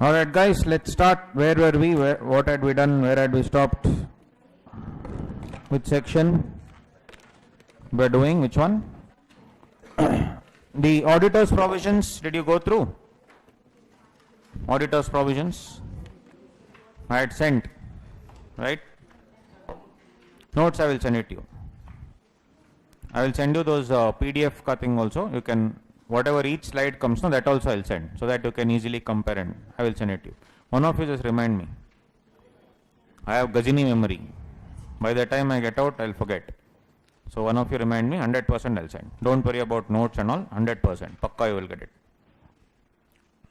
Alright guys, let's start. Where were we? What had we done? Where had we stopped? Which section? We're doing which one? The auditor's provisions, did you go through? Auditor's provisions? I had sent, right? Notes I will send it to you. I will send you those PDF cutting also. You can, whatever each slide comes, no, that also I will send, so that you can easily compare, and I will send it to you. One of you just remind me. I have Gajini memory. By the time I get out, I will forget. So one of you remind me, 100% I will send. Don't worry about notes and all, 100%. Pakka you will get it.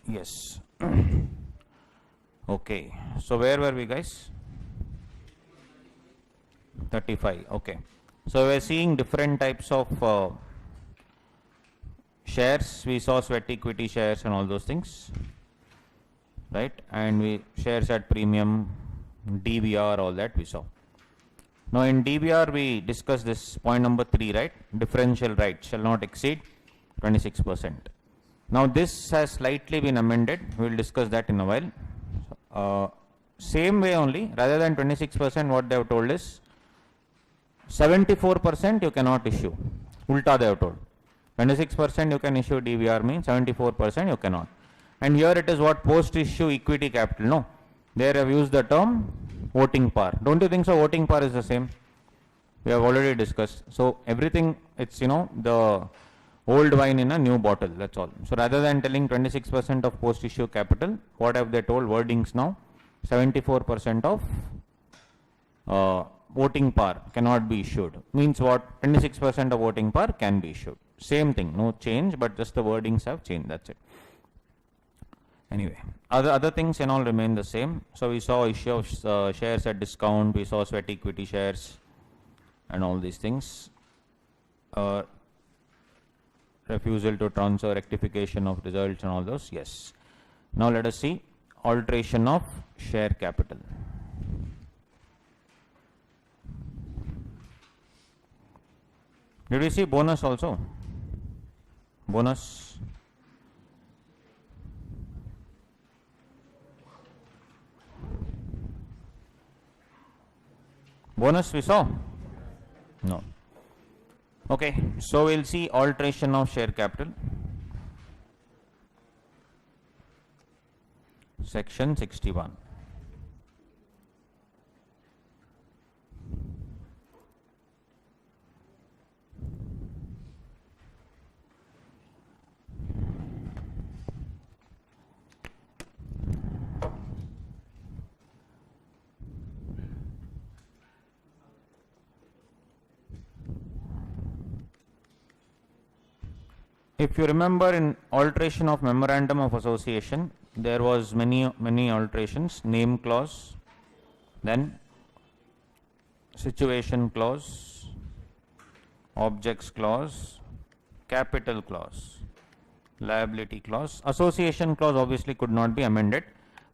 Yes. Okay. So where were we, guys? 35. Okay. So we are seeing different types of shares. We saw sweat equity shares and all those things, right? And we shares at premium, DBR, all that we saw. Now in DBR we discussed this point number 3, right? Differential rights shall not exceed 26%. Now this has slightly been amended. We will discuss that in a while. Same way only, rather than 26%, what they have told is 74% you cannot issue. Ulta they have told. 26% you can issue DBR means 74% you cannot. And here it is what post-issue equity capital. No, there have used the term voting power. Don't you think so? Voting power is the same. We have already discussed. So everything, it's, you know, the old wine in a new bottle. That's all. So rather than telling 26% of post-issue capital, what have they told? Wordings now. 74% of voting power cannot be issued. Means what? 26% of voting power can be issued. Same thing, no change, but just the wordings have changed. That's it. Anyway, other things and all remain the same. So we saw issue of shares at discount. We saw sweat equity shares and all these things. Refusal to transfer, rectification of results and all those. Yes. Now let us see alteration of share capital. Did we see bonus also? Bonus. Bonus we saw? No. Okay, so we'll see alteration of share capital. Section 61. If you remember, in alteration of memorandum of association, there was many alterations. Name clause, then situation clause, objects clause, capital clause, liability clause. Association clause obviously could not be amended,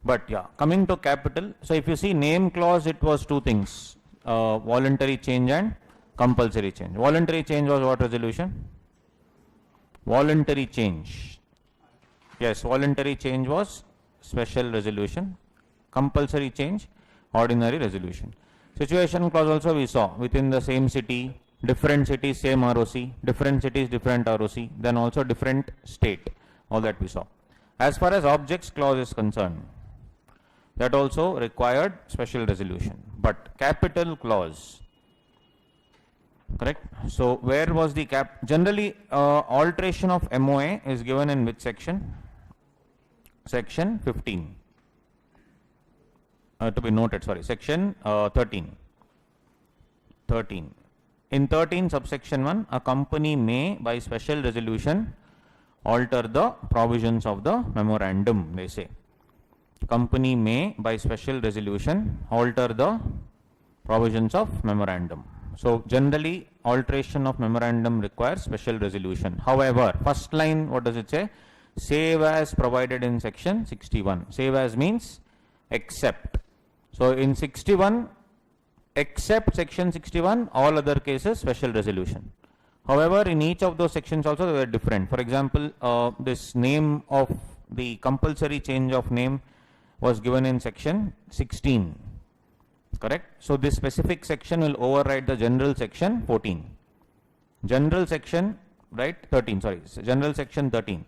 but yeah, coming to capital. So if you see name clause, it was two things, voluntary change and compulsory change. Voluntary change was what resolution? Voluntary change. Yes, voluntary change was special resolution. Compulsory change, ordinary resolution. Situation clause also we saw within the same city, different cities, same ROC, different cities, different ROC, then also different state. All that we saw. As far as objects clause is concerned, that also required special resolution. But capital clause, correct? So where was the cap? Generally, alteration of MOA is given in which section? Section 15. To be noted, sorry, section 13. 13. In 13, subsection 1, a company may, by special resolution, alter the provisions of the memorandum, they say. Company may, by special resolution, alter the provisions of memorandum. So generally, alteration of memorandum requires special resolution. However, first line, what does it say? Save as provided in section 61. Save as means except. So in 61, except section 61, all other cases special resolution. However, in each of those sections also they were different. For example, this name of the compulsory change of name was given in section 16. Correct? So this specific section will override the general section 14. General section, right, 13, sorry, general section 13.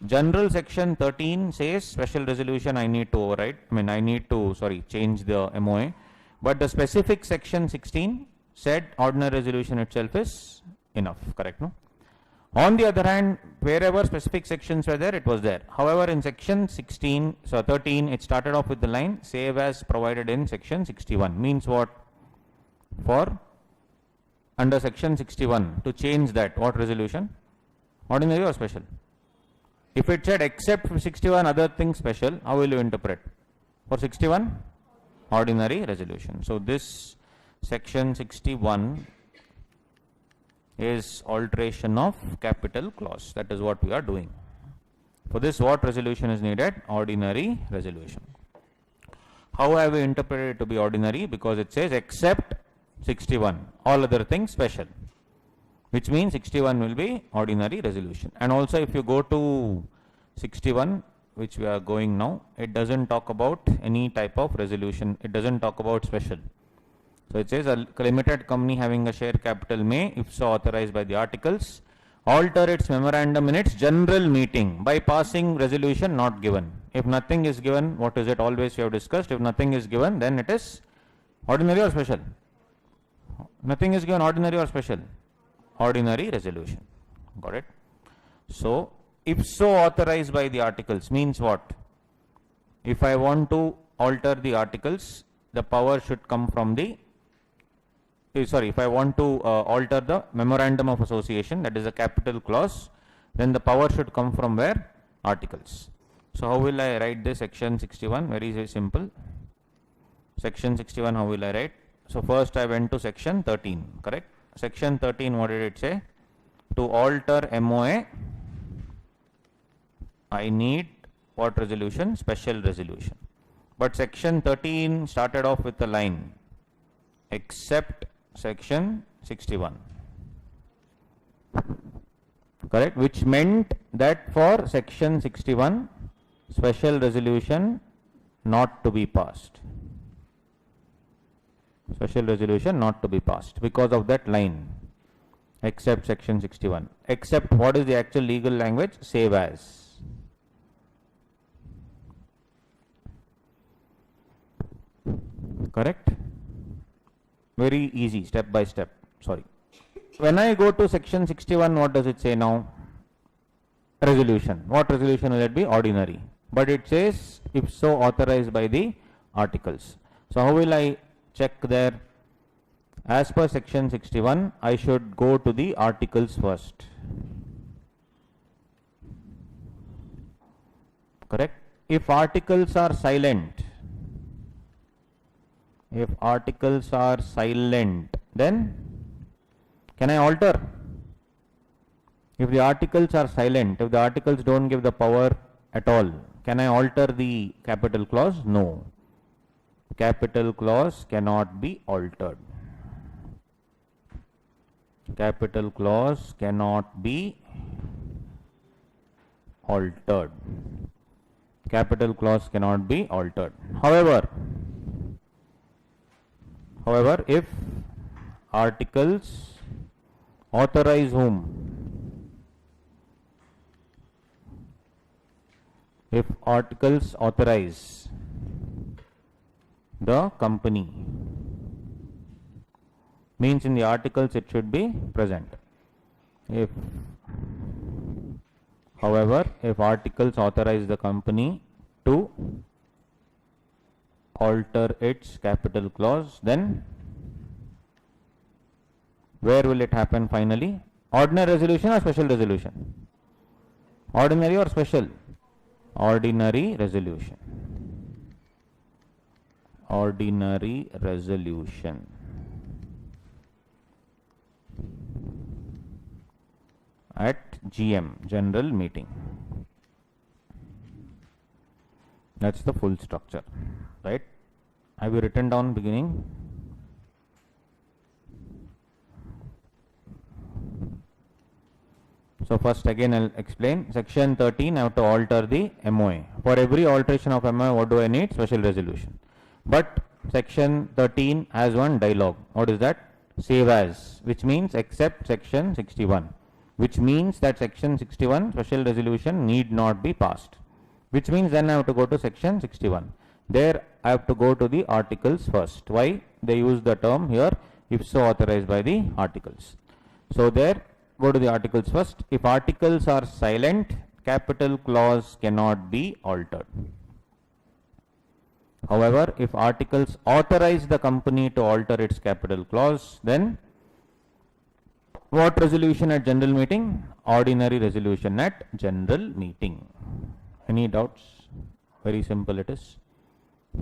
General section 13 says special resolution I need to override, I need to, change the MOA. But the specific section 16 said ordinary resolution itself is enough, correct, no? On the other hand, wherever specific sections were there, it was there. However, in section 13, it started off with the line, save as provided in section 61. Means what? For under section 61, to change that, what resolution? Ordinary or special? If it said except for 61 other things special, how will you interpret? For 61, ordinary resolution. So this section 61 is alteration of capital clause. That is what we are doing. For this, what resolution is needed? Ordinary resolution. How have we interpreted it to be ordinary? Because it says except 61, all other things special, which means 61 will be ordinary resolution. And also if you go to 61, which we are going now, it doesn't talk about any type of resolution. It doesn't talk about special. So it says a limited company having a share capital may, if so authorized by the articles, alter its memorandum in its general meeting by passing resolution not given. If nothing is given, what is it? Always we have discussed. If nothing is given, then it is ordinary or special? Nothing is given, ordinary or special? Ordinary resolution. Got it? So, if so authorized by the articles means what? If I want to alter the articles, the power should come from the if I want to alter the memorandum of association, that is a capital clause, then the power should come from where? Articles. So how will I write this section 61? Very simple. Section 61, how will I write? So first I went to section 13, correct? Section 13, what did it say? To alter MOA, I need what resolution? Special resolution. But section 13 started off with a line, except section 61, correct, which meant that for section 61 special resolution not to be passed, special resolution not to be passed because of that line, except section 61. Except, what is the actual legal language? Save as. Correct? Very easy, step by step. Sorry. When I go to section 61, what does it say now? Resolution. What resolution will it be? Ordinary. But it says, if so authorized by the articles. So how will I check there? As per section 61, I should go to the articles first. Correct? If articles are silent, then can I alter? If the articles are silent, if the articles don't give the power at all, can I alter the capital clause? No. Capital clause cannot be altered. Capital clause cannot be altered. Capital clause cannot be altered. However, if articles authorize whom? If articles authorize the company, means in the articles it should be present. However, if articles authorize the company to alter its capital clause, then where will it happen finally? Ordinary resolution or special resolution? Ordinary or special? Ordinary resolution. Ordinary resolution. At GM, general meeting. That's the full structure, right? Have you written down beginning? So first again I'll explain. Section 13, I have to alter the MOA. For every alteration of MOA, what do I need? Special resolution. But section 13 has one dialog. What is that? Save as, which means except section 61. Which means that section 61 special resolution need not be passed. Which means then I have to go to section 61. There I have to go to the articles first. Why? They use the term here, if so authorized by the articles. So there, go to the articles first. If articles are silent, capital clause cannot be altered. However, if articles authorize the company to alter its capital clause, then what resolution at general meeting? Ordinary resolution at general meeting. Any doubts? Very simple it is.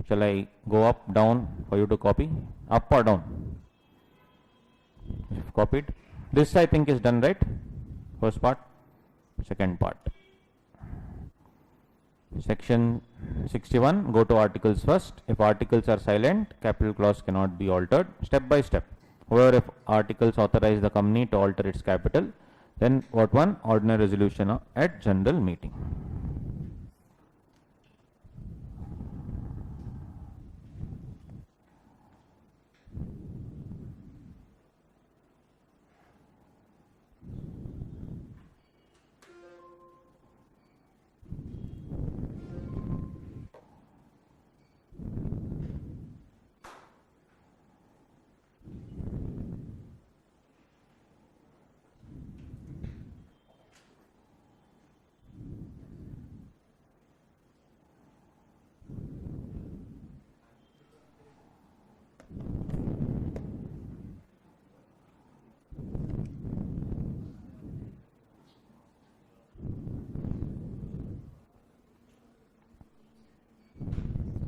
Shall I go up, down for you to copy? Up or down? If copied. This I think is done, right? First part, second part. Section 61, go to articles first. If articles are silent, capital clause cannot be altered. Step by step. However, if articles authorize the company to alter its capital, then what one? Ordinary resolution at general meeting.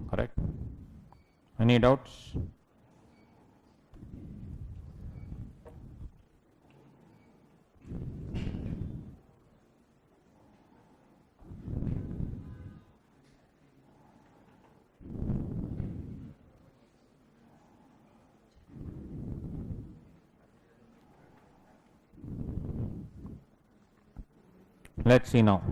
Correct? Any doubts? Let's see now.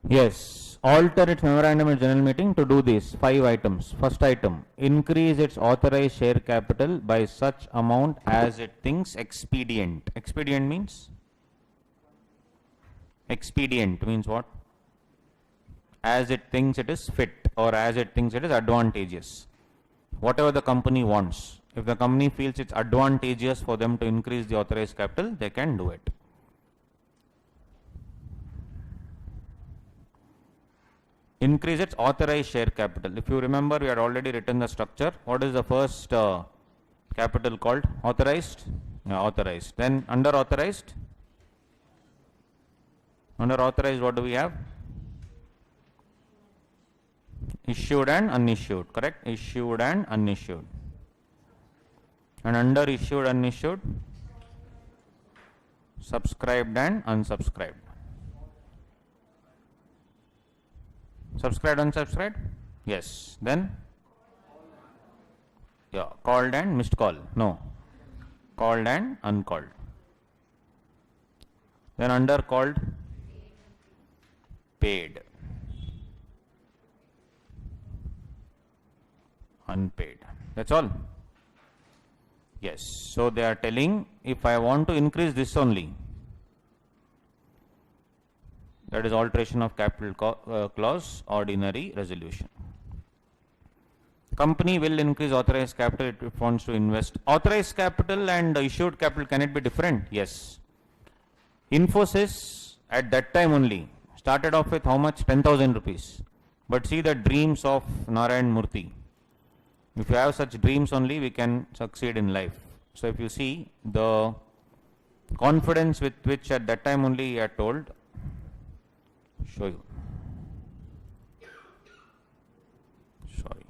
Yes, alter its memorandum at general meeting to do this 5 items. First item, increase its authorized share capital by such amount as it thinks expedient. Expedient means? Expedient means what? As it thinks it is fit or as it thinks it is advantageous. Whatever the company wants. If the company feels it's advantageous for them to increase the authorized capital, they can do it. Increase its authorized share capital. If you remember, we had already written the structure. What is the first capital called? Authorized? Yeah, authorized. Then under authorized? Under authorized, what do we have? Issued and unissued, correct? Issued and unissued. And under issued, unissued? Subscribed and unsubscribed. Subscribed, unsubscribed? Yes. Then? Yeah, called and missed call. No. Called and uncalled. Then under called? Paid. Unpaid. That's all. Yes. So they are telling, if I want to increase this only, that is alteration of capital clause, ordinary resolution. Company will increase authorized capital if it wants to invest. Authorized capital and issued capital, can it be different? Yes. Infosys at that time only started off with how much? 10,000 rupees. But see the dreams of Narayan Murthy. If you have such dreams only, we can succeed in life. So if you see the confidence with which at that time only he had told, show you. Sorry.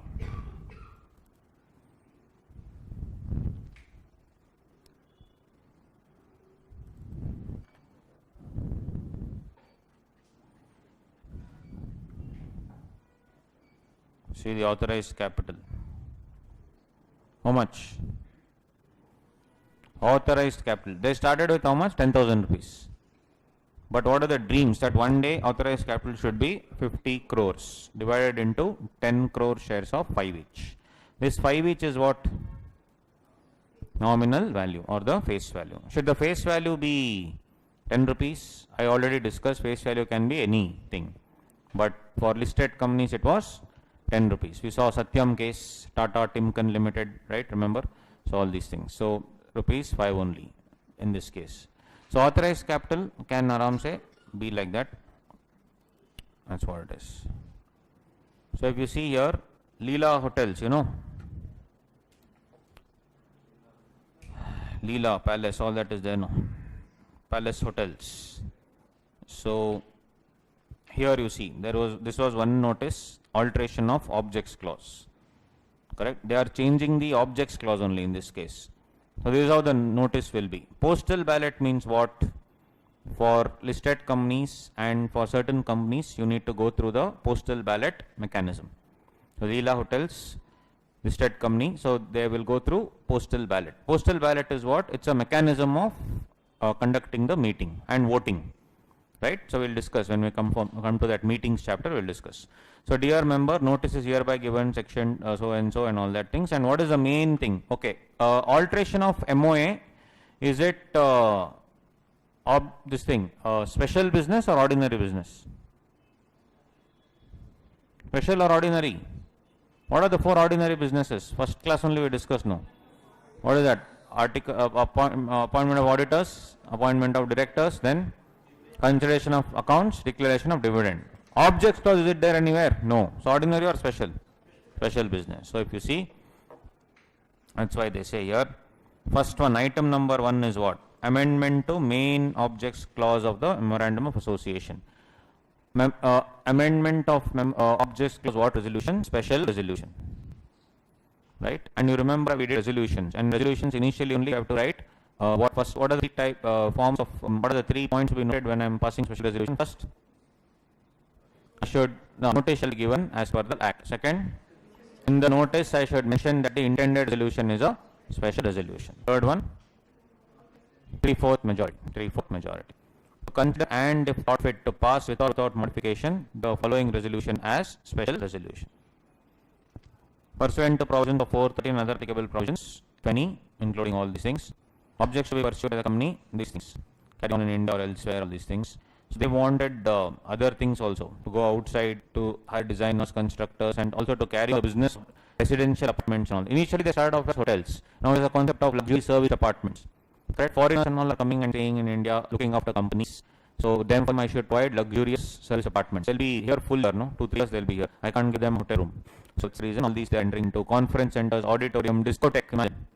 See the authorized capital. How much? Authorized capital. They started with how much? 10,000 rupees. But what are the dreams? That one day authorized capital should be 50 crores divided into 10 crore shares of 5 each. This 5 each is what? Nominal value or the face value. Should the face value be 10 rupees? I already discussed face value can be anything. But for listed companies it was 10 rupees. We saw Satyam case, Tata Timken Limited, right? Remember? So all these things. So rupees 5 only in this case. So authorized capital can aram se be like that. That's what it is. So if you see here, Leela Hotels, you know, Leela Palace, all that is there, no? Palace Hotels. So here you see this was one notice, alteration of objects clause. Correct? They are changing the objects clause only in this case. So this is how the notice will be. Postal ballot means what? For listed companies and for certain companies, you need to go through the postal ballot mechanism. So Leela Hotels, listed company, so they will go through postal ballot. Postal ballot is what? It's a mechanism of conducting the meeting and voting. Right? So we'll discuss when we come to that meetings chapter, we'll discuss. So dear member, notice is hereby given section so and so and all that things. And what is the main thing? Okay, alteration of MOA, is it this thing, special business or ordinary business? Special or ordinary? What are the 4 ordinary businesses? First class only we discussed now. What is that? Appointment of auditors, appointment of directors, then consideration of accounts, declaration of dividend. Objects clause, is it there anywhere? No. So ordinary or special? Special business. So if you see, that's why they say here, first one, item number 1 is what? Amendment to main objects clause of the memorandum of association. Amendment of objects clause, what resolution? Special resolution. Right? And you remember we did resolutions, and resolutions initially only you have to write what are the type forms of what are the 3 points to be noted when I am passing special resolution? First, the notice shall be given as per the act. Second, in the notice I should mention that the intended resolution is a special resolution. Third one, 3/4 majority. To consider and if thought fit to pass without modification the following resolution as special resolution. Pursuant to provisions of 430 and other applicable provisions, 20, including all these things. Objects to be pursued by the company, these things. Carry on in India or elsewhere, all these things. So they wanted other things also, to go outside, to hire designers, constructors, and also to carry on business, residential apartments and all. Initially they started off as hotels. Now there's a concept of luxury service apartments. Correct? Foreigners and all are coming and staying in India, looking after companies. So them I should provide luxurious service apartments. They'll be here full year, no? 2-3 years they'll be here. I can't give them hotel room. So it's the reason all these they're entering into conference centers, auditorium, discotheque. Imagine.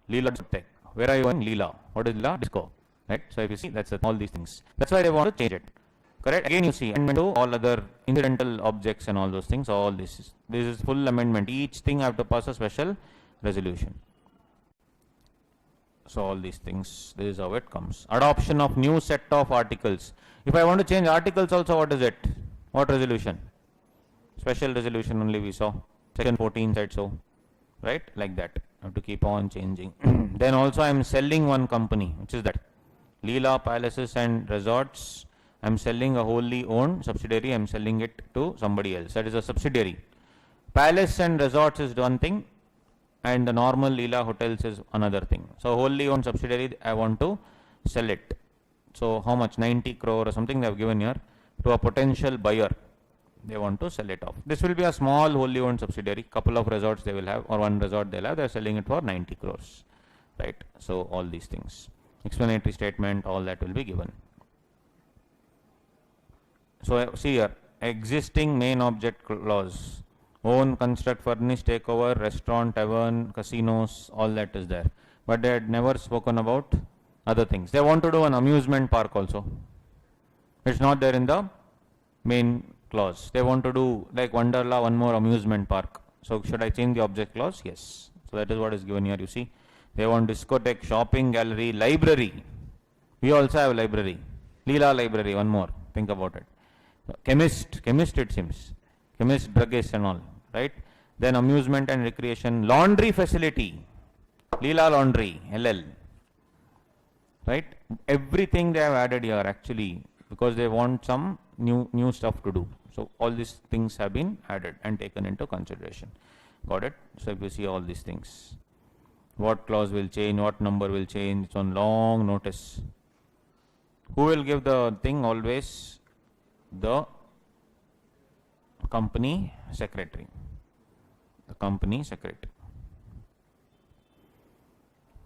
Leela discotheque. Where are you going? Leela. What is Leela? Disco. Right? So if you see, that's all these things. That's why they want to change it. Correct? Again you see, amendment to all other incidental objects and all those things, all this is full amendment. Each thing I have to pass a special resolution. So all these things, this is how it comes. Adoption of new set of articles. If I want to change articles also, what is it? What resolution? Special resolution only we saw. Section 14 said so. Right? Like that. I have to keep on changing. Then also I am selling one company. Which is that? Leela Palaces and Resorts. I am selling a wholly owned subsidiary. I am selling it to somebody else. That is a subsidiary. Palace and Resorts is one thing, and the normal Leela Hotels is another thing. So wholly owned subsidiary, I want to sell it. So how much? 90 crore or something they have given here to a potential buyer. They want to sell it off. This will be a small wholly owned subsidiary. Couple of resorts they will have, or one resort they'll have. They're selling it for 90 crores. Right? So all these things. Explanatory statement, all that will be given. So see here, existing main object clause. Own, construct, furnish, take over, restaurant, tavern, casinos, all that is there. But they had never spoken about other things. They want to do an amusement park also. It's not there in the main clause. They want to do like Wonderla, one more amusement park. So should I change the object clause? Yes. So that is what is given here, you see. They want discotheque, shopping gallery, library. We also have library. Leela library, one more. Think about it. Chemist it seems. Chemist, druggist and all. Right? Then amusement and recreation, laundry facility. Leela Laundry, LL. Right? Everything they have added here actually because they want some new stuff to do. So all these things have been added and taken into consideration. Got it? So if you see all these things, what clause will change, what number will change, it's on long notice. Who will give the thing? Always the company secretary. The company secretary.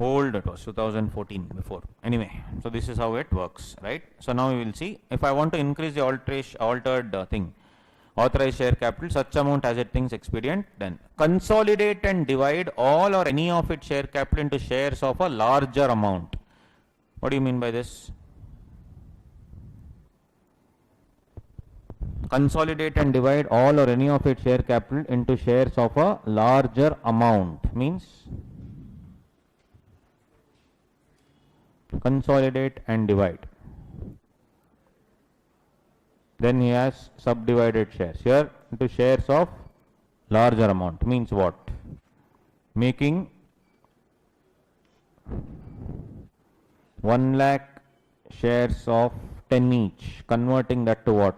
Old, it was 2014 before. Anyway, so this is how it works, right? So now we will see, if I want to increase the altered thing, authorized share capital, such amount as it thinks expedient, then consolidate and divide all or any of its share capital into shares of a larger amount. What do you mean by this? Consolidate and divide all or any of its share capital into shares of a larger amount means consolidate and divide. Then he has subdivided shares here into shares of larger amount means what? Making 1 lakh shares of 10 each, converting that to what?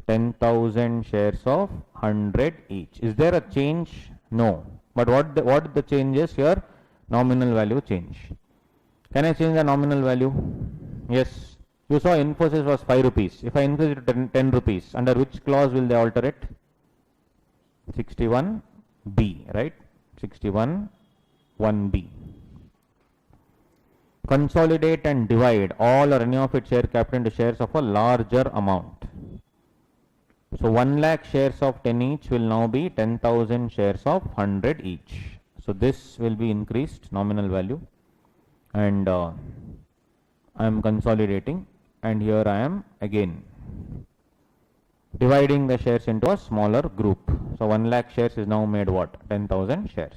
10,000 shares of 100 each. Is there a change? No. But what the change is here? Nominal value change. Can I change the nominal value? Yes. You saw Infosys was 5 rupees. If I increase it to 10 rupees, under which clause will they alter it? 61B, right? 61(1)(b). Consolidate and divide all or any of its share capital into shares of a larger amount. So 1 lakh shares of 10 each will now be 10,000 shares of 100 each. So this will be increased nominal value, and I am consolidating, and here I am again dividing the shares into a smaller group. So 1 lakh shares is now made what? 10,000 shares.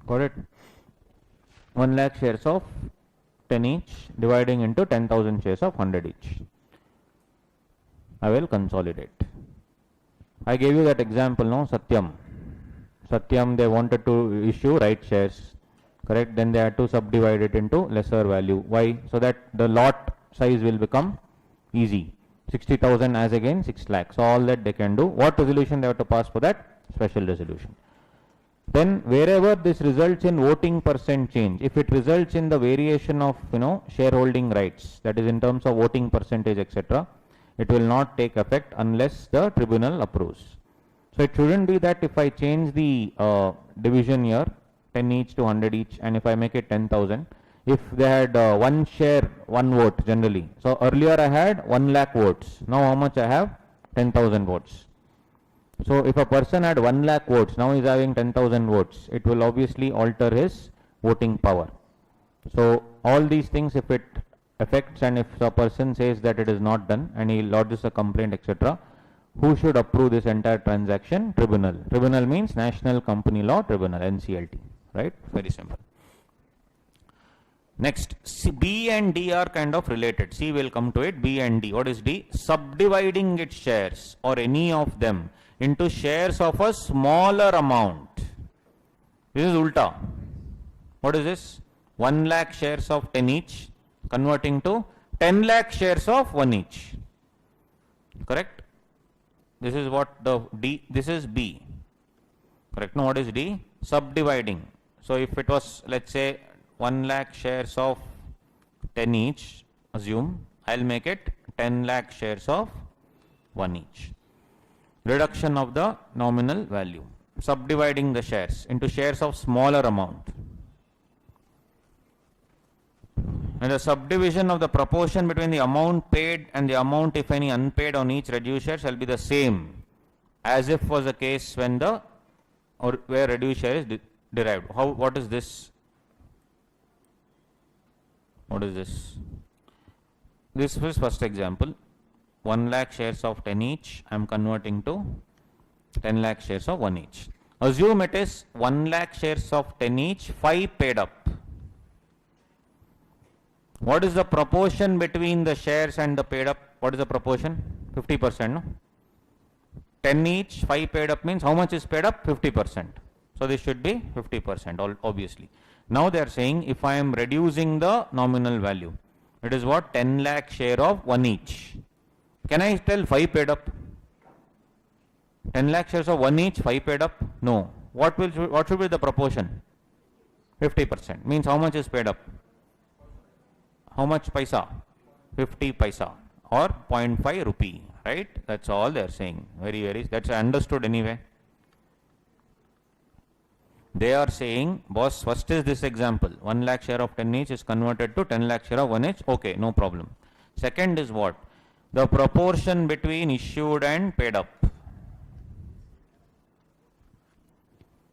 Got it? 1 lakh shares of 10 each dividing into 10,000 shares of 100 each. I will consolidate. I gave you that example, no? Satyam. Satyam, they wanted to issue right shares, correct? Then they had to subdivide it into lesser value. Why? So that the lot size will become easy. 60,000 as again 6 lakhs. So all that they can do. What resolution they have to pass for that? Special resolution. Then wherever this results in voting percent change, if it results in the variation of shareholding rights, that is in terms of voting percentage, etc., it will not take effect unless the tribunal approves. So it shouldn't be that if I change the division here 10 each to 100 each, and if I make it 10,000, if they had 1 share 1 vote generally. So earlier I had 1 lakh votes. Now how much I have? 10,000 votes. So if a person had 1 lakh votes, now he is having 10,000 votes, it will obviously alter his voting power. So all these things, if it affects, and if a person says that it is not done and he lodges a complaint, etc., who should approve this entire transaction? Tribunal. Tribunal means National Company Law Tribunal, NCLT, right? Very simple. Next, B and D are kind of related. C will come to it. B and D. What is D? Subdividing its shares or any of them into shares of a smaller amount. This is ulta. What is this? 1 lakh shares of 10 each converting to 10 lakh shares of 1 each. Correct? This is what the D, this is B. Correct? Now what is D? Subdividing. So if it was, let's say, 1 lakh shares of 10 each, assume, I'll make it 10 lakh shares of 1 each. Reduction of the nominal value. Subdividing the shares into shares of smaller amount. And the subdivision of the proportion between the amount paid and the amount, if any, unpaid on each reduced share shall be the same as if was the case when the, or where reduced share is derived. How? What is this? What is this? This is first example. 1 lakh shares of 10 each. I am converting to 10 lakh shares of 1 each. Assume it is 1 lakh shares of 10 each, 5 paid up. What is the proportion between the shares and the paid up? What is the proportion? 50%, no? 10 each, 5 paid up means how much is paid up? 50%. So this should be 50%, obviously. Now they are saying if I am reducing the nominal value, it is what? 10 lakh share of 1 each. Can I tell 5 paid up? 10 lakh shares of 1 each, 5 paid up? No. What should be the proportion? 50%. Means how much is paid up? How much paisa? 50 paisa or 0.5 rupee, right? That's all they are saying. Very, that's understood anyway. They are saying, boss, first is this example. 1 lakh share of 10 each is converted to 10 lakh share of 1 each. Okay, no problem. Second is what? The proportion between issued and paid up.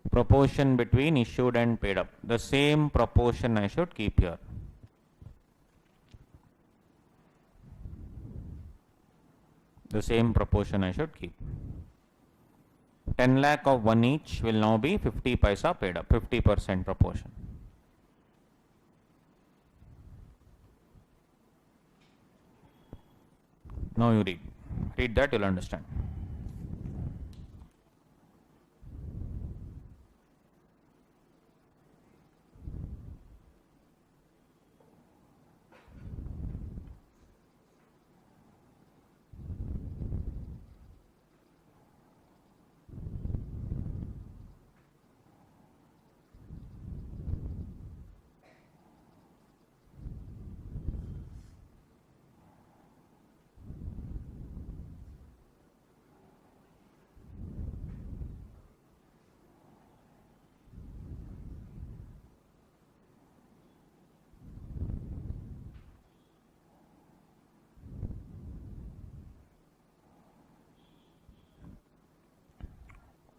Proportion between issued and paid up. The same proportion I should keep here. The same proportion I should keep. 10 lakh of 1 each will now be 50 paisa paid up, 50% proportion. Now you read that, you'll understand.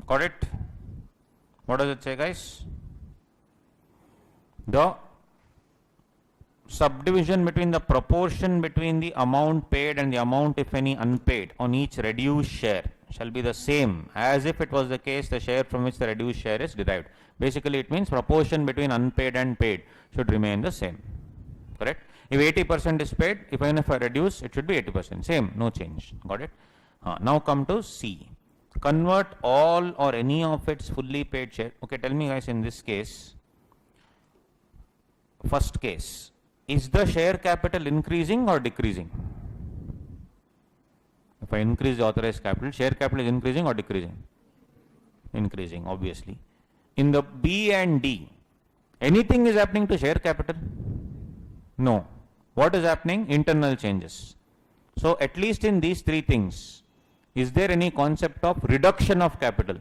Got it? What does it say, guys? The subdivision between the proportion between the amount paid and the amount, if any, unpaid on each reduced share shall be the same as if it was the case the share from which the reduced share is derived. Basically, it means proportion between unpaid and paid should remain the same. Correct? If 80% is paid, even if I reduce, it should be 80%. Same, no change. Got it? Now come to C. Convert all or any of its fully paid share. Okay, tell me guys, in this case, first case, is the share capital increasing or decreasing? If I increase the authorized capital, share capital is increasing or decreasing? Increasing, obviously. In the B and D, anything is happening to share capital? No. What is happening? Internal changes. So at least in these three things, is there any concept of reduction of capital?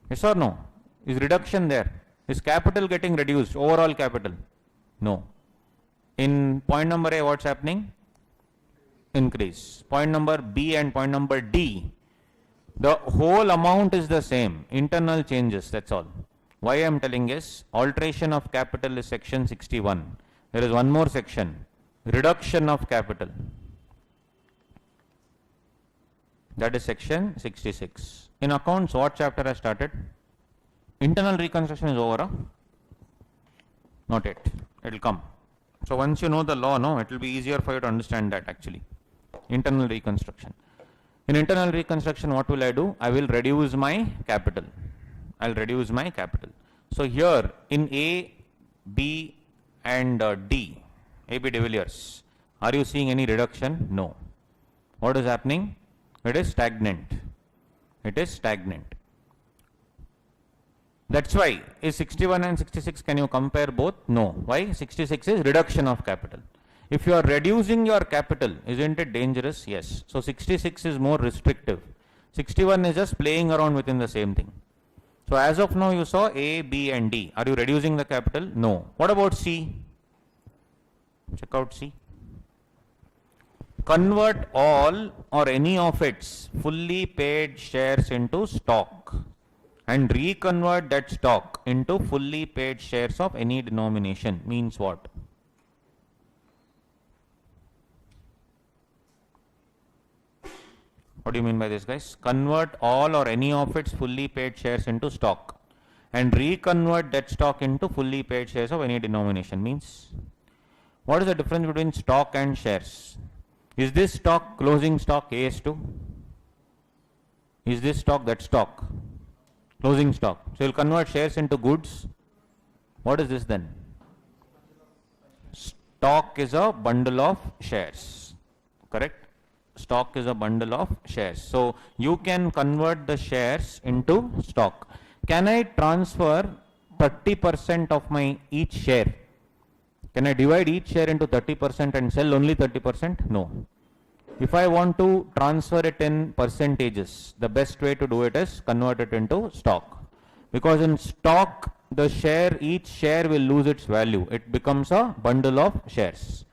Yes or no? Is reduction there? Is capital getting reduced? Overall capital? No. In point number A, what's happening? Increase. Point number B and point number D, the whole amount is the same. Internal changes, that's all. Why I am telling is, alteration of capital is section 61. There is one more section, reduction of capital. That is section 66. In accounts, what chapter has started? Internal reconstruction is over, huh? Not yet. It will come. So once you know the law, no, it will be easier for you to understand that actually. Internal reconstruction. In internal reconstruction, what will I do? I will reduce my capital. I'll reduce my capital. So here in A, B and D, AB de Villiers, are you seeing any reduction? No. What is happening? It is stagnant. It is stagnant. That's why, is 61 and 66, can you compare both? No. Why? 66 is reduction of capital. If you are reducing your capital, isn't it dangerous? Yes. So 66 is more restrictive. 61 is just playing around within the same thing. So as of now, you saw A, B and D. Are you reducing the capital? No. What about C? Check out C. Convert all or any of its fully paid shares into stock and reconvert that stock into fully paid shares of any denomination means what? What do you mean by this, guys? Convert all or any of its fully paid shares into stock and reconvert that stock into fully paid shares of any denomination means, what is the difference between stock and shares? Is this stock closing stock AS2? Is this stock that stock? Closing stock. So you'll convert shares into goods. What is this then? Stock is a bundle of shares. Correct? Stock is a bundle of shares. So you can convert the shares into stock. Can I transfer 30% of my each share? Can I divide each share into 30% and sell only 30%? No. If I want to transfer it in percentages, the best way to do it is convert it into stock. Because in stock, the share, each share will lose its value. It becomes a bundle of shares.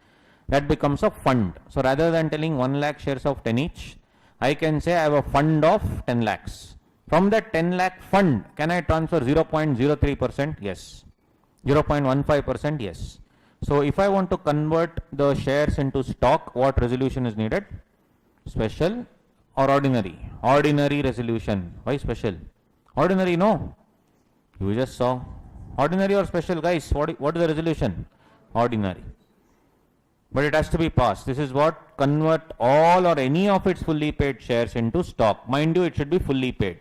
That becomes a fund. So rather than telling 1 lakh shares of 10 each, I can say I have a fund of 10 lakhs. From that 10 lakh fund, can I transfer 0.03%? Yes. 0.15%? Yes. So if I want to convert the shares into stock, what resolution is needed? Special or ordinary? Ordinary resolution. Why special? Ordinary, no. You just saw. Ordinary or special, guys? What is the resolution? Ordinary. But it has to be passed. This is what? Convert all or any of its fully paid shares into stock. Mind you, it should be fully paid.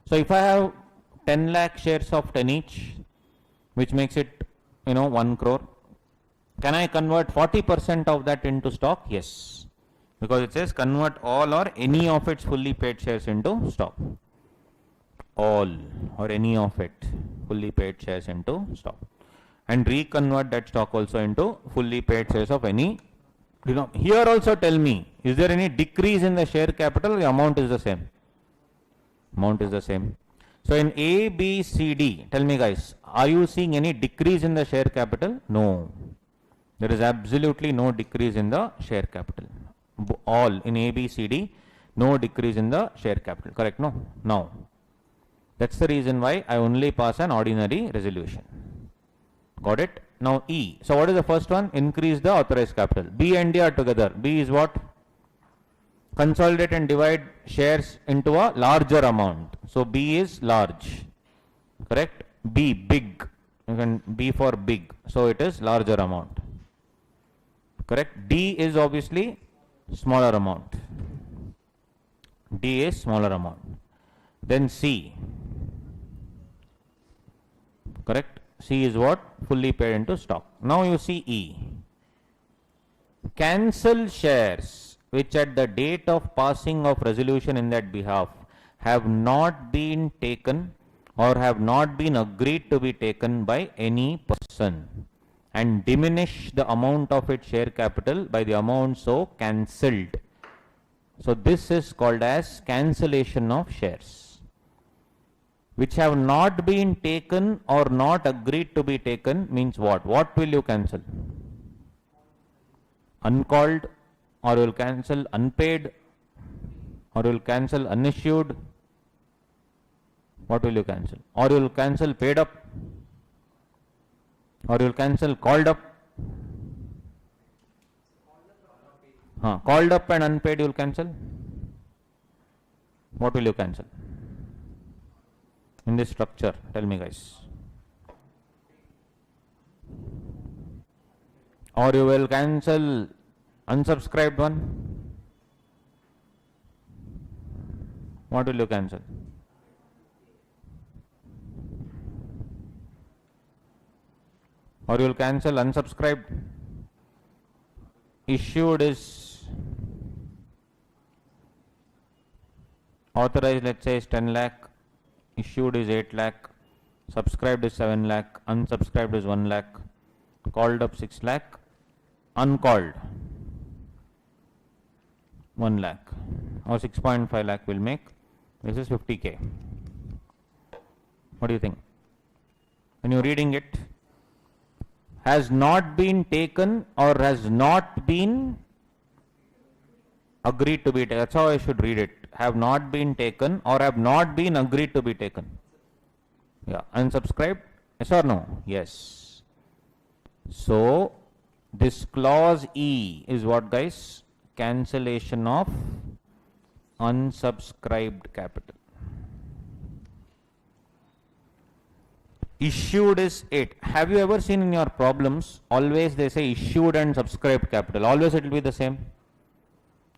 So if I have 10 lakh shares of 10 each, which makes it, 1 crore, can I convert 40% of that into stock? Yes. Because it says convert all or any of its fully paid shares into stock. All or any of it fully paid shares into stock. And reconvert that stock also into fully paid shares of any. Here also tell me, is there any decrease in the share capital? The amount is the same. Amount is the same. So in A, B, C, D, tell me guys, are you seeing any decrease in the share capital? No. There is absolutely no decrease in the share capital. All in A, B, C, D, no decrease in the share capital. Correct? No? Now, that's the reason why I only pass an ordinary resolution. Got it? Now E. So what is the first one? Increase the authorized capital. B and D are together. B is what? Consolidate and divide shares into a larger amount. So B is large. Correct? B, big. You can B for big. So it is larger amount. Correct? D is obviously smaller amount. D is smaller amount. Then C. Correct? C is what? Fully paid into stock. Now you see E. Cancel shares which at the date of passing of resolution in that behalf have not been taken or have not been agreed to be taken by any person and diminish the amount of its share capital by the amount so cancelled. So this is called as cancellation of shares. Which have not been taken or not agreed to be taken means what? What will you cancel? Uncalled, or you will cancel unpaid, or you will cancel unissued. What will you cancel? Or you will cancel paid up, or you will cancel called up. Called up and unpaid you will cancel. What will you cancel? In this structure, tell me guys. Or you will cancel unsubscribed one. What will you cancel? Or you will cancel unsubscribed. Issued is authorized, let's say is 10 lakh. Issued is 8 lakh, subscribed is 7 lakh, unsubscribed is 1 lakh, called up 6 lakh, uncalled 1 lakh, or 6.5 lakh will make, this is 50k. What do you think? When you're reading it, has not been taken or has not been agreed to be taken. That's how I should read it. Have not been taken or have not been agreed to be taken. Yeah, unsubscribed, yes or no? Yes. So this clause E is what, guys? Cancellation of unsubscribed capital. Issued is 8. Have you ever seen in your problems, always they say issued and subscribed capital. Always it will be the same.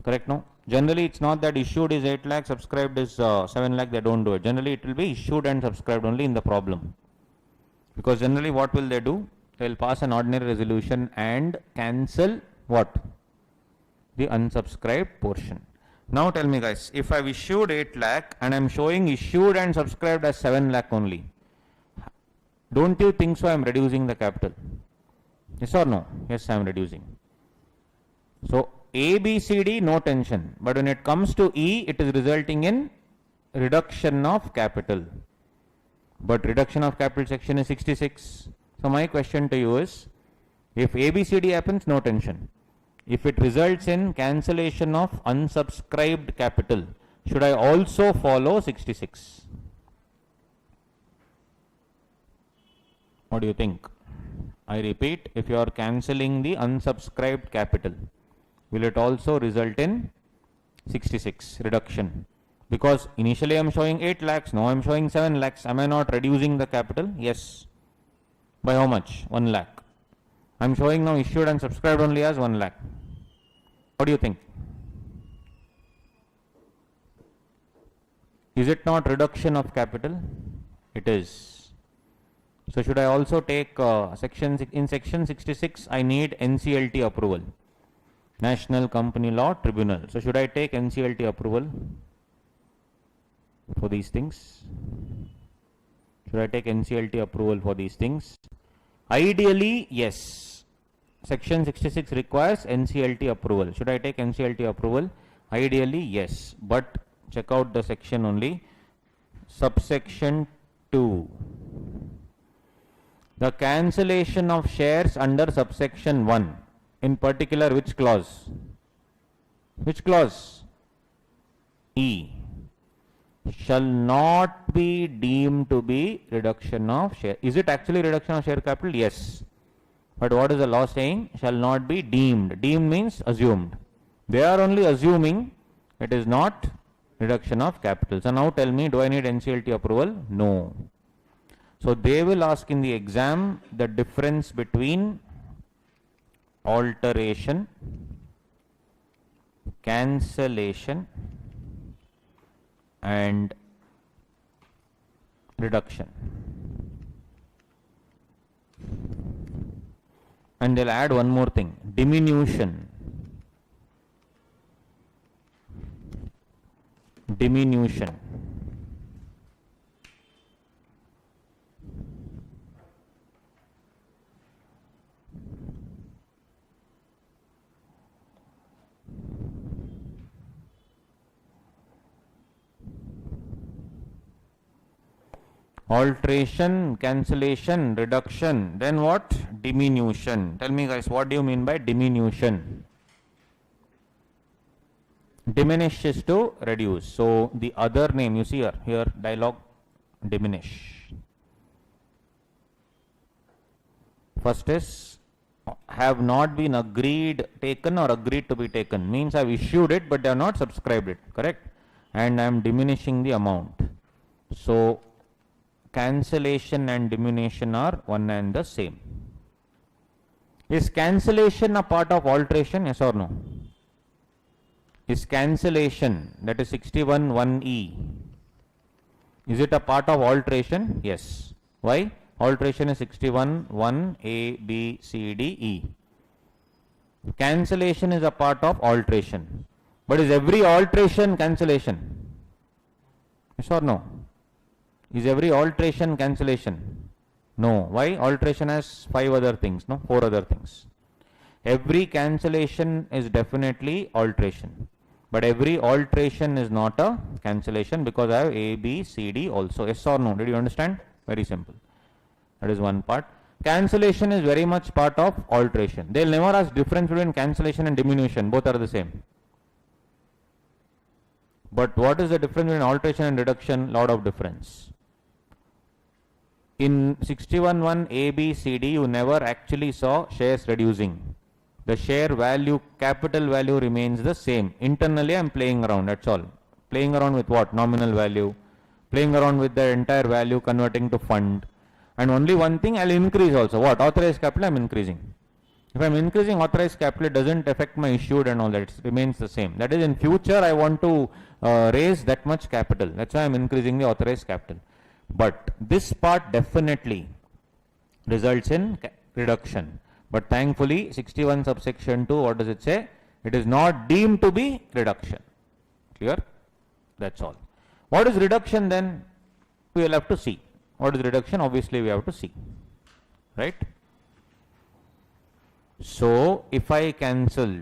Correct, no? Generally it's not that issued is 8 lakh, subscribed is 7 lakh, they don't do it. Generally it will be issued and subscribed only in the problem. Because generally what will they do? They will pass an ordinary resolution and cancel what? The unsubscribed portion. Now tell me, guys, if I've issued 8 lakh and I'm showing issued and subscribed as 7 lakh only, don't you think so I'm reducing the capital? Yes or no? Yes, I'm reducing. So A, B, C, D, no tension. But when it comes to E, it is resulting in reduction of capital. But reduction of capital section is 66. So my question to you is, if A, B, C, D happens, no tension. If it results in cancellation of unsubscribed capital, should I also follow 66? What do you think? I repeat, if you are cancelling the unsubscribed capital, will it also result in 66 reduction? Because initially I am showing 8 lakhs, now I am showing 7 lakhs. Am I not reducing the capital? Yes. By how much? 1 lakh. I am showing now issued and subscribed only as 1 lakh. What do you think? Is it not reduction of capital? It is. So should I also take in section 66 I need NCLT approval, National Company Law Tribunal. So should I take NCLT approval for these things? Should I take NCLT approval for these things? Ideally, yes. Section 66 requires NCLT approval. Should I take NCLT approval? Ideally, yes. But check out the section only. Subsection 2. The cancellation of shares under subsection 1. In particular, which clause? Which clause? E. Shall not be deemed to be reduction of share. Is it actually reduction of share capital? Yes. But what is the law saying? Shall not be deemed. Deemed means assumed. They are only assuming it is not reduction of capital. So now tell me, do I need NCLT approval? No. So they will ask in the exam the difference between alteration, cancellation and reduction. And they'll add one more thing, diminution. Diminution. Alteration, cancellation, reduction, then what? Diminution. Tell me, guys, what do you mean by diminution? Diminish is to reduce. So the other name you see here dialogue, diminish. First is have not been agreed, taken or agreed to be taken. Means I have issued it but they have not subscribed it, correct? And I am diminishing the amount. So cancellation and diminution are one and the same. Is cancellation a part of alteration? Yes or no? Is cancellation, that is 61(1)(e), is it a part of alteration? Yes. Why? Alteration is 61(1)(a), b, c, d, e. Cancellation is a part of alteration. But is every alteration cancellation? Yes or no? Is every alteration cancellation? No. Why? Alteration has 5 other things, no? 4 other things. Every cancellation is definitely alteration. But every alteration is not a cancellation because I have A, B, C, D also. Yes or no? Did you understand? Very simple. That is one part. Cancellation is very much part of alteration. They will never ask difference between cancellation and diminution. Both are the same. But what is the difference between alteration and reduction? Lot of difference. in 61.1 A, B, C, D, you never actually saw shares reducing. The share value, capital value remains the same. Internally, I'm playing around, that's all. Playing around with what? Nominal value. Playing around with the entire value, converting to fund. And only one thing, I'll increase also. What? Authorized capital, I'm increasing. If I'm increasing authorized capital, it doesn't affect my issued and all that. It remains the same. That is, in future, I want to raise that much capital. That's why I'm increasing the authorized capital. But this part definitely results in reduction. But thankfully, 61 subsection 2, what does it say? It is not deemed to be reduction. Clear? That's all. What is reduction then? We will have to see. What is reduction? Obviously, we have to see. Right? So, if I cancel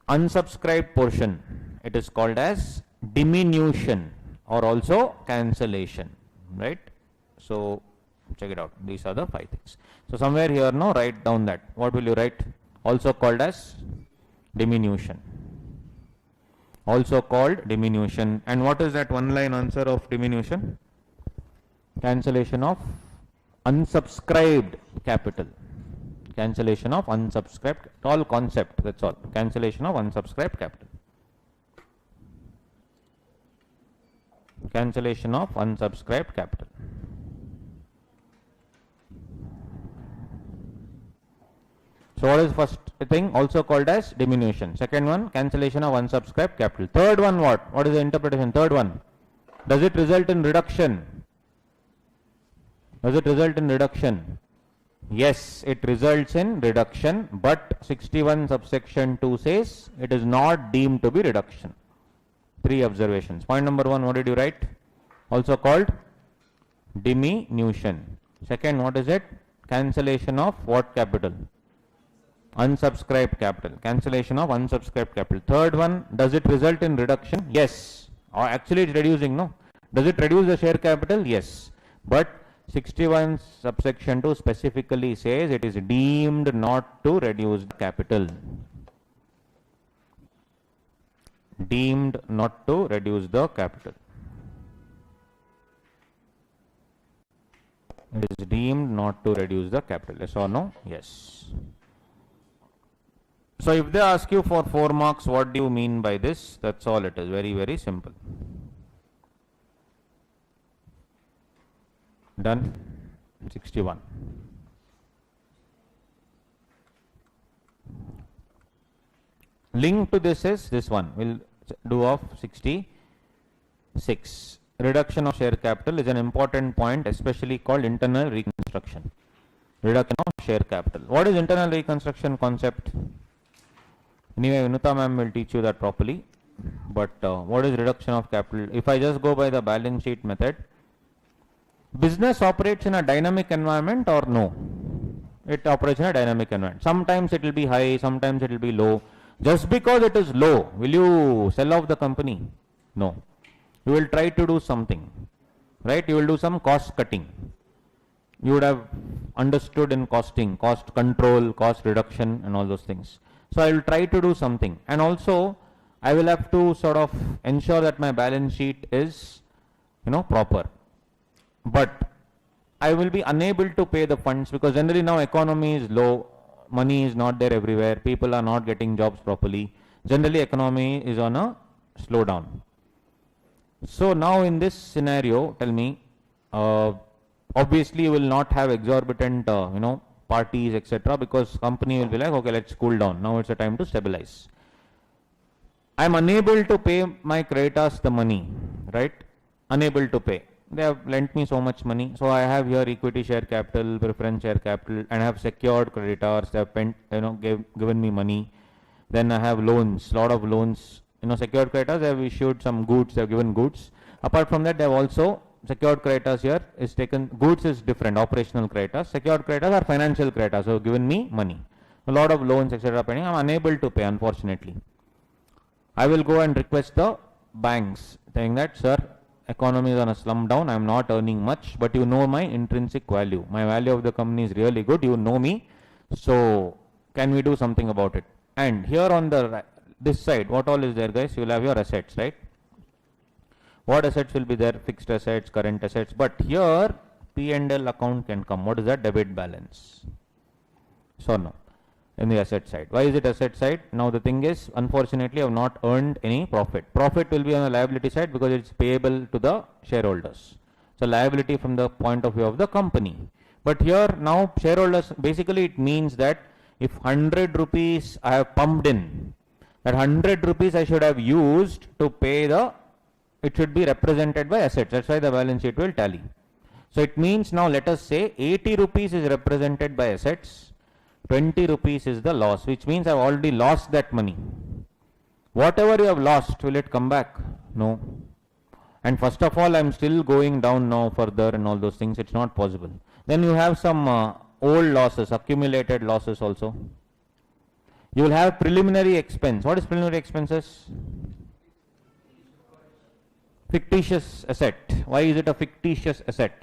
unsubscribed portion, it is called as diminution or also cancellation. Right? So, check it out. These are the 5 things. So, somewhere here now write down that. What will you write? Also called as diminution. Also called diminution. And what is that one line answer of diminution? Cancellation of unsubscribed capital. Cancellation of unsubscribed, all concept, that's all. Cancellation of unsubscribed capital. Cancellation of unsubscribed capital. So what is first thing? Also called as diminution. Second one, cancellation of unsubscribed capital. Third one, what? What is the interpretation? Third one, does it result in reduction? Does it result in reduction? Yes, it results in reduction, but 61 subsection 2 says it is not deemed to be reduction. 3 observations. Point number 1, what did you write? Also called diminution. Second, what is it? Cancellation of what capital? Unsubscribed capital. Cancellation of unsubscribed capital. Third one, does it result in reduction? Yes. Or actually it's reducing, no? Does it reduce the share capital? Yes. But 61 subsection 2 specifically says it is deemed not to reduce the capital. Deemed not to reduce the capital. It is deemed not to reduce the capital. Yes or no? Yes. So if they ask you for 4 marks, what do you mean by this? That's all it is. Very, very simple. Done. 61. Link to this is this one. We'll do of 66. Reduction of share capital is an important point, especially called internal reconstruction. Reduction of share capital. What is internal reconstruction concept? Anyway, Vinuta ma'am will teach you that properly. But what is reduction of capital? If I just go by the balance sheet method, business operates in a dynamic environment or no? It operates in a dynamic environment. Sometimes it will be high, sometimes it will be low. Just because it is low, will you sell off the company? No. You will try to do something, right? You will do some cost cutting. You would have understood in costing, cost control, cost reduction and all those things. So I will try to do something, and also I will have to sort of ensure that my balance sheet is, proper. But I will be unable to pay the funds because generally now economy is low, money is not there everywhere, people are not getting jobs properly. Generally economy is on a slowdown. So now in this scenario, tell me, obviously you will not have exorbitant, parties, etc. because company will be like, okay, let's cool down. Now it's a time to stabilize. I'm unable to pay my creditors the money, right? Unable to pay. They have lent me so much money. So I have here equity share capital, preference share capital, and I have secured creditors. They have given me money. Then I have loans, lot of loans. Secured creditors, they have issued some goods, they have given goods. Apart from that, they have also secured creditors here is taken, goods is different, operational creditors. Secured creditors are financial creditors, so given me money. A lot of loans, etc. pending. I am unable to pay, unfortunately. I will go and request the banks saying that, sir, economy is on a slump down, I am not earning much, but you know my intrinsic value. My value of the company is really good, you know me, so can we do something about it? And here on the this side, what all is there, guys? You will have your assets, right? What assets will be there? Fixed assets, current assets. But here P&L account can come. What is that? Debit balance. So no, in the asset side. Why is it asset side? Now the thing is, unfortunately, I have not earned any profit. Profit will be on the liability side because it's payable to the shareholders. So liability from the point of view of the company. But here now shareholders, basically it means that if 100 rupees I have pumped in, that 100 rupees I should have used to pay the, it should be represented by assets. That's why the balance sheet will tally. So it means now let us say 80 rupees is represented by assets, 20 rupees is the loss, which means I have already lost that money. Whatever you have lost, will it come back? No. And first of all, I am still going down now further and all those things. It's not possible. Then you have some old losses, accumulated losses also. You will have preliminary expense. What is preliminary expenses? Fictitious asset. Why is it a fictitious asset?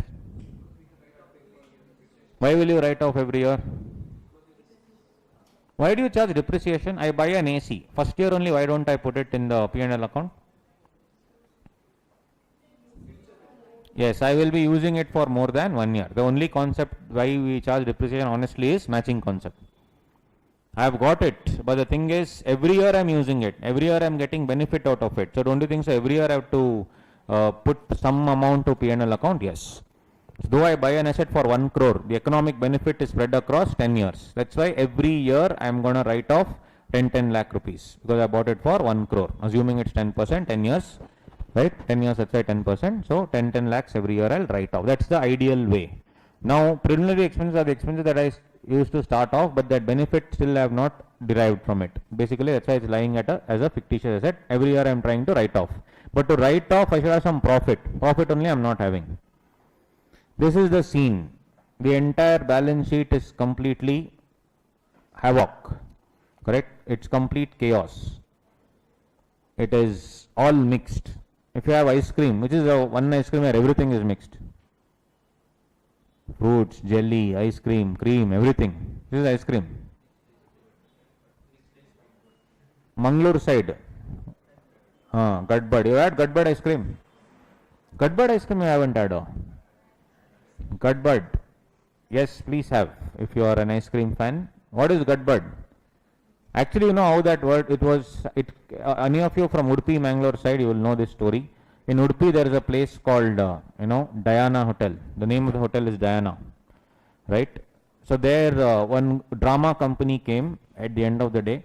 Why will you write off every year? Why do you charge depreciation? I buy an AC. First year only, why don't I put it in the P&L account? Yes, I will be using it for more than 1 year. The only concept why we charge depreciation honestly is matching concept. I have got it, but the thing is every year I am using it. Every year I am getting benefit out of it. So don't you think so? Every year I have to put some amount to P&L account? Yes. So though I buy an asset for 1 crore, the economic benefit is spread across 10 years. That's why every year I am going to write off 10 lakh rupees because I bought it for 1 crore. Assuming it's 10%, 10 years. Right, 10 years, let's say 10%. So 10 lakhs every year I'll write off. That's the ideal way. Now preliminary expenses are the expenses that I used to start off, but that benefit still I have not derived from it. Basically that's why it's lying at as a fictitious asset. Every year I'm trying to write off. But to write off I should have some profit. Profit only I'm not having. This is the scene. The entire balance sheet is completely havoc. Correct? It's complete chaos. It is all mixed. If you have ice cream, which is one ice cream where everything is mixed. Fruits, jelly, ice cream, cream, everything. This is ice cream. Mangalore side. Gadbad. You had Gadbad ice cream? Gadbad ice cream you haven't had. Gadbad. Yes, please have. If you are an ice cream fan. What is Gadbad? Actually, you know how that word, any of you from Udupi, Mangalore side, you will know this story. In Udupi, there is a place called, Diana Hotel. The name of the hotel is Diana, right? So there, one drama company came at the end of the day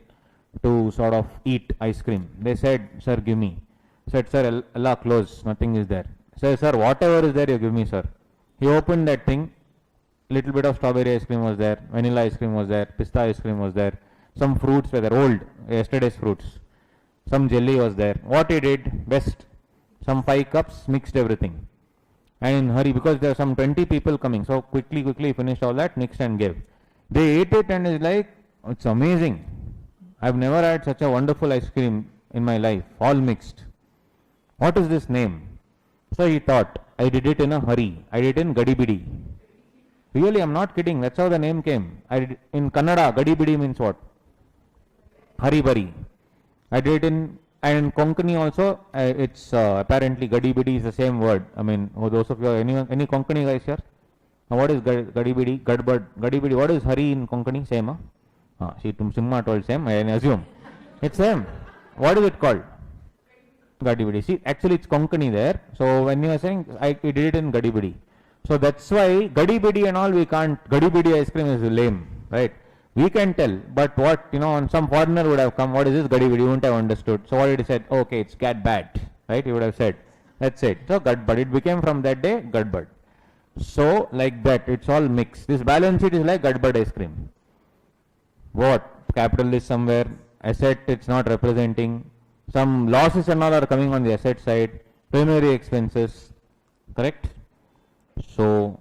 to sort of eat ice cream. They said, sir, give me. Said, sir, Allah, close, nothing is there. Said, sir, whatever is there, you give me, sir. He opened that thing, little bit of strawberry ice cream was there, vanilla ice cream was there, pista ice cream was there. Some fruits were there, old, yesterday's fruits. Some jelly was there. What he did, best, some 5 cups, mixed everything. And in hurry, because there are some 20 people coming, so quickly he finished all that, mixed and gave. They ate it and it's like, it's amazing. I've never had such a wonderful ice cream in my life, all mixed. What is this name? So he thought, I did it in a hurry. I did it in Gadibidi. Really, I'm not kidding, that's how the name came. In Kannada, Gadibidi means what? Haribari. I did it in, and in Konkani also, it's apparently Gadibidi is the same word. I mean, those of you, any Konkani guys here? What is Gadibidi? Gadibidi, what is Hari in Konkani? Same, huh? See, Simha told same, I assume. It's same. What is it called? Gadibidi. See, actually it's Konkani there. So when you are saying, I did it in Gadibidi. So that's why Gadibidi and all we can't, Gadibidi ice cream is lame, right? We can tell, but what, some foreigner would have come, what is this Gadibidi, you wouldn't have understood. So what did he said? Okay, it's Gadbad, right? He would have said, that's it. So Gadbad, it became from that day Gadbad. So like that, it's all mixed. This balance sheet is like Gadbad ice cream. What? Capital is somewhere, asset it's not representing, some losses and all are coming on the asset side, primary expenses, correct? So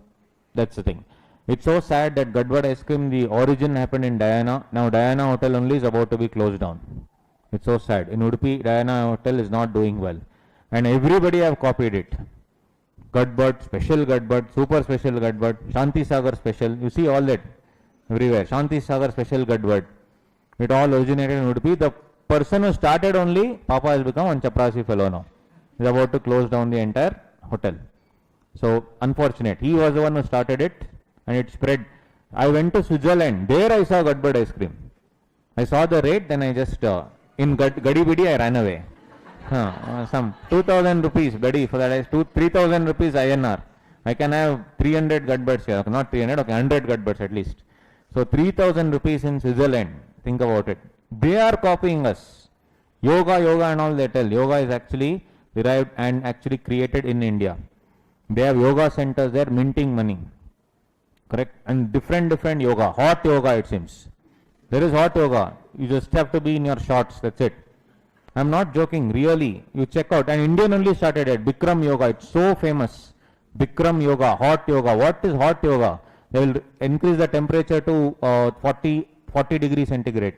that's the thing. It's so sad that Gadbad ice cream, the origin happened in Diana. Now Diana Hotel only is about to be closed down. It's so sad. In Udupi, Diana Hotel is not doing well. And everybody have copied it. Gadbad, special Gadbad, super special Gadbad, Shanti Sagar special. You see all that everywhere. Shanti Sagar special Gadbad. It all originated in Udupi. The person who started only, Papa has become one Chaprasi fellow now. He's about to close down the entire hotel. So unfortunate. He was the one who started it and it spread. I went to Switzerland. There I saw Godbud ice cream. I saw the rate, then I just, in Gadibidi I ran away. Some 2000 rupees, buddy, for that is 3000 rupees INR. I can have 300 Godbuds here. Okay, not 300, okay, 100 Godbuds at least. So 3000 rupees in Switzerland. Think about it. They are copying us. Yoga and all they tell. Yoga is actually derived and actually created in India. They have yoga centers there minting money. Correct? And different yoga. Hot yoga it seems. There is hot yoga. You just have to be in your shorts. That's it. I'm not joking. Really. You check out. And Indian only started it. Bikram yoga. It's so famous. Bikram yoga. Hot yoga. What is hot yoga? They will increase the temperature to 40 degrees centigrade.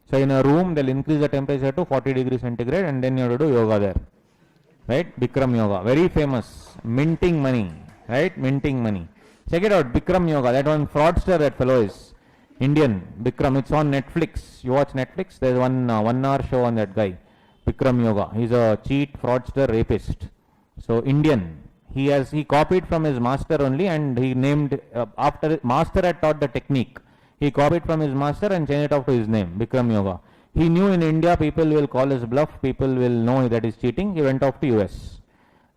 So in a room, they'll increase the temperature to 40 degrees centigrade and then you have to do yoga there. Right? Bikram yoga. Very famous. Minting money. Right? Minting money. Check it out. Bikram yoga. That one fraudster, that fellow is Indian. Bikram. It's on Netflix. You watch Netflix? There's one 1 hour show on that guy. Bikram yoga. He's a cheat, fraudster, rapist. So Indian. He copied from his master only and he named, after master had taught the technique. He copied from his master and changed it off to his name, Bikram Yoga. He knew in India people will call his bluff, people will know that he's cheating. He went off to US.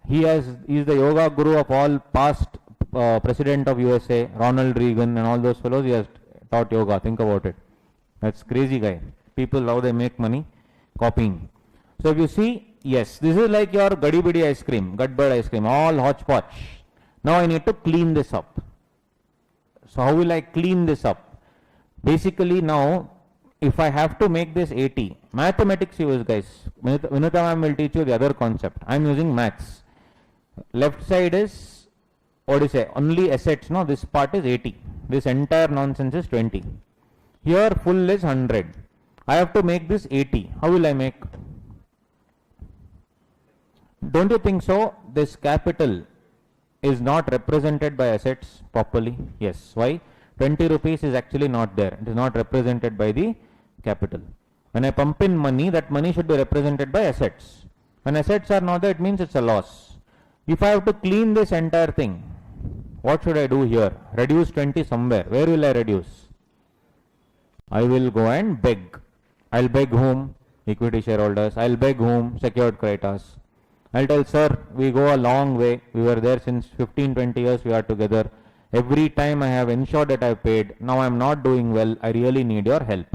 He is the yoga guru of all past president of USA, Ronald Reagan and all those fellows. He has taught yoga. Think about it. That's crazy guy. People, how they make money, copying. So if you see, yes, this is like your Gadibidi ice cream, Godbud ice cream, all hodgepodge. Now I need to clean this up. So how will I clean this up? Basically now, if I have to make this 80, mathematics use guys. Vinita ma'am will teach you the other concept. I am using maths. Left side is, what do you say, only assets, no, this part is 80. This entire nonsense is 20. Here full is 100. I have to make this 80. How will I make? Don't you think so? This capital is not represented by assets properly? Yes. Why? 20 rupees is actually not there. It is not represented by the capital. When I pump in money, that money should be represented by assets. When assets are not there, it means it's a loss. If I have to clean this entire thing, what should I do here? Reduce 20 somewhere. Where will I reduce? I will go and beg. I'll beg whom? Equity shareholders. I'll beg whom? Secured creditors. I'll tell, sir, we go a long way. We were there since 15-20 years. We are together. Every time I have ensured that I have paid. Now I am not doing well. I really need your help.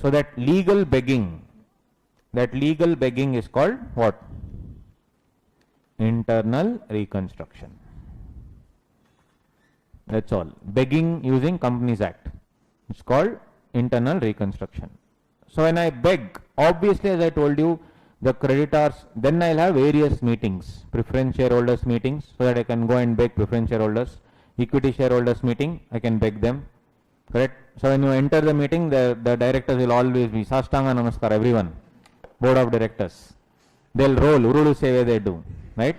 So that legal begging is called what? Internal reconstruction. That's all. Begging using Companies Act. It's called internal reconstruction. So when I beg, obviously as I told you, the creditors, then I'll have various meetings, preference shareholders meetings, so that I can go and beg preference shareholders, equity shareholders meeting, I can beg them, correct? So when you enter the meeting, the directors will always be Sastanga Namaskar, everyone, board of directors. They'll roll, Urudu Seve they do, right?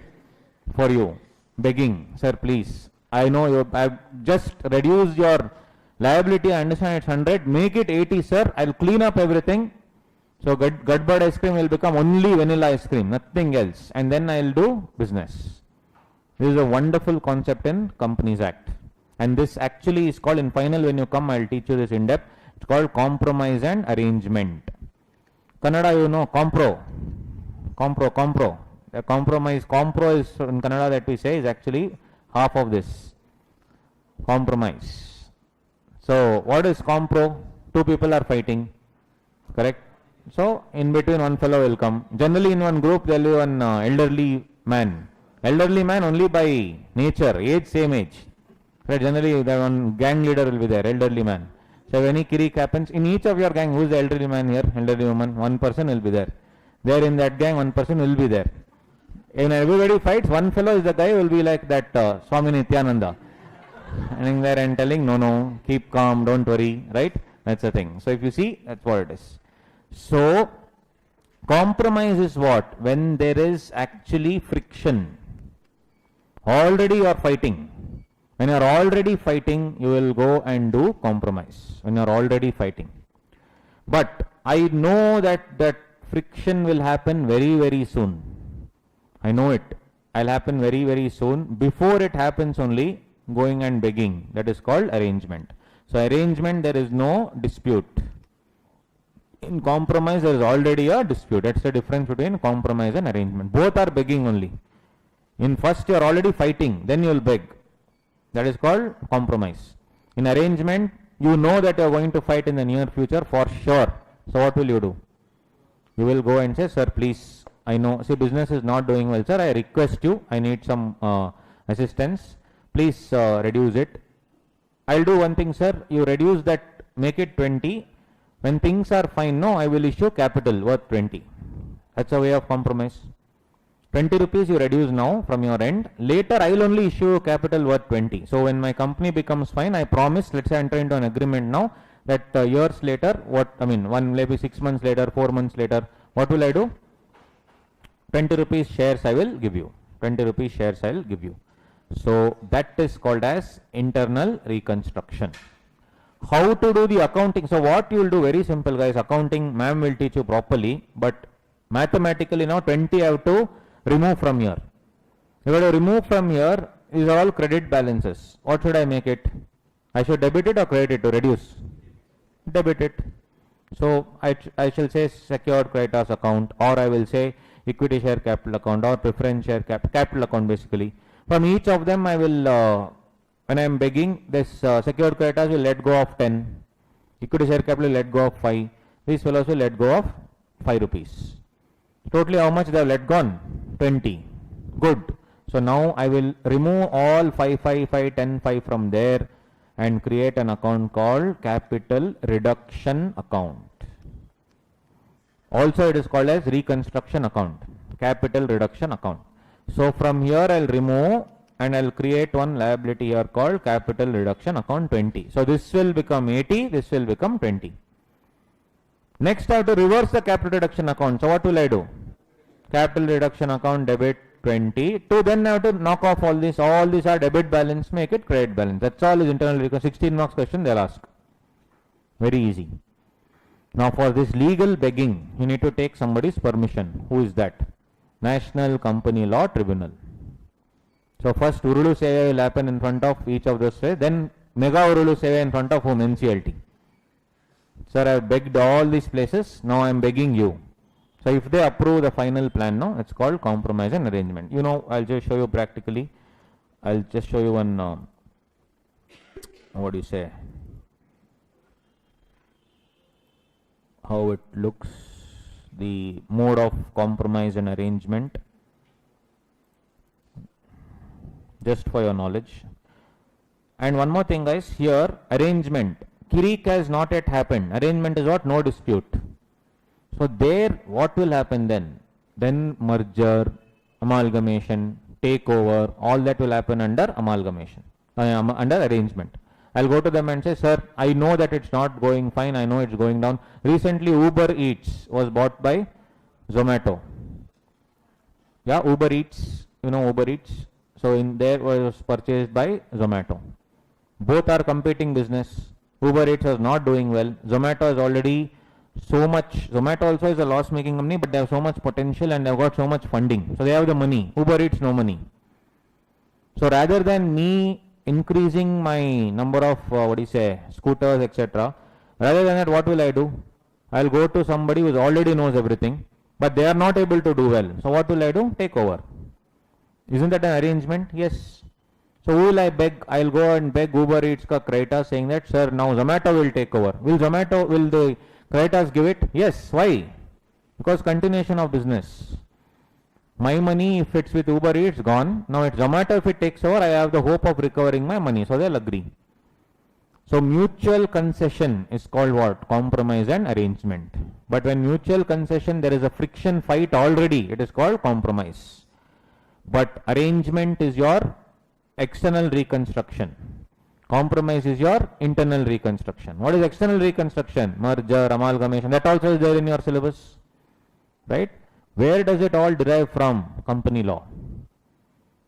For you, begging, sir please, I know I've just reduced your liability, I understand it's 100, make it 80 sir, I'll clean up everything. So Godbud ice cream will become only vanilla ice cream, nothing else. And then I'll do business. This is a wonderful concept in Companies Act. And this actually is called, in final when you come, I'll teach you this in depth. It's called compromise and arrangement. Kannada, you know, compro. The compromise, compro is in Kannada that we say is actually half of this. Compromise. So what is compro? Two people are fighting, correct? So in between one fellow will come. Generally in one group there will be one elderly man. Elderly man only by nature, age same age. Right? Generally the one gang leader will be there, elderly man. So if any kirik happens, in each of your gang, who is the elderly man here, elderly woman, one person will be there. There in that gang, one person will be there. When everybody fights, one fellow is the guy who will be like that Swami Nityananda. Standing there and telling, no, keep calm, don't worry, right? That's the thing. So if you see, that's what it is. So, compromise is what? When there is actually friction. Already you are fighting. When you are already fighting, you will go and do compromise. When you are already fighting. But I know that friction will happen very, very soon. I know it. I'll happen very, very soon. Before it happens only, going and begging. That is called arrangement. So arrangement, there is no dispute. In compromise, there is already a dispute. That's the difference between compromise and arrangement. Both are begging only. In first, you are already fighting, then you will beg. That is called compromise. In arrangement, you know that you are going to fight in the near future for sure. So what will you do? You will go and say, sir, please, I know, see, business is not doing well, sir. I request you, I need some assistance. Please reduce it. I'll do one thing, sir. You reduce that, make it 20. When things are fine, no, I will issue capital worth 20. That's a way of compromise. 20 rupees you reduce now from your end. Later, I will only issue capital worth 20. So when my company becomes fine, I promise, let's say I enter into an agreement now that years later, maybe 6 months later, 4 months later, what will I do? 20 rupees shares I will give you. 20 rupees shares I will give you. So that is called as internal reconstruction. How to do the accounting? So what you will do, very simple guys, accounting ma'am will teach you properly, but mathematically now 20 I have to remove from here. You have to remove from here, these are all credit balances. What should I make it? I should debit it or credit it to reduce? Debit it. So I shall say secured creditors account, or I will say equity share capital account, or preference share capital account basically. From each of them I will when I am begging, this secured creditors will let go of 10, equity share capital will let go of 5, these fellows will let go of 5 rupees. Totally how much they have let gone? 20. Good. So now I will remove all 5, 5, 5, 10, 5 from there and create an account called capital reduction account. Also it is called as reconstruction account, capital reduction account. So from here I will remove and I will create one liability here called capital reduction account 20. So this will become 80, this will become 20. Next I have to reverse the capital reduction account. So what will I do? Capital reduction account debit 20. To then I have to knock off all these. All these are debit balance, make it credit balance. That's all is internal recon. 16 marks question they'll ask. Very easy. Now for this legal begging, you need to take somebody's permission. Who is that? National Company Law Tribunal. So first Urulu Seva will happen in front of each of those ways. Then Mega Urulu Seva in front of whom? NCLT. Sir, I have begged all these places. Now I am begging you. So if they approve the final plan, no, it's called compromise and arrangement. You know, I'll just show you practically. I'll just show you one, what do you say, how it looks, the mode of compromise and arrangement, just for your knowledge. And one more thing guys, here arrangement, Kirik has not yet happened. Arrangement is what? No dispute. So there what will happen then? Then merger, amalgamation, takeover, all that will happen under amalgamation, under arrangement. I'll go to them and say, sir, I know that it's not going fine, I know it's going down. Recently Uber Eats was bought by Zomato. Yeah, Uber Eats, you know Uber Eats. So in there was purchased by Zomato. Both are competing business. Uber Eats was not doing well. Zomato is already so much. Zomato also is a loss making company, but they have so much potential and they have got so much funding. So they have the money. Uber Eats no money. So rather than me increasing my number of scooters, etc., rather than that, what will I do? I will go to somebody who already knows everything, but they are not able to do well. So what will I do? Take over. Isn't that an arrangement? Yes. So who will I beg? I will go and beg Uber Eats ka Creta saying that, sir, now Zomato will take over. Will the Cretas give it? Yes. Why? Because continuation of business. My money, if it's with Uber Eats, gone. Now it's Zomato, if it takes over, I have the hope of recovering my money. So they'll agree. So mutual concession is called what? Compromise and arrangement. But when mutual concession, there is a friction fight already. It is called compromise. But arrangement is your external reconstruction. Compromise is your internal reconstruction. What is external reconstruction? Merger, amalgamation. That also is there in your syllabus. Right? Where does it all derive from? Company law.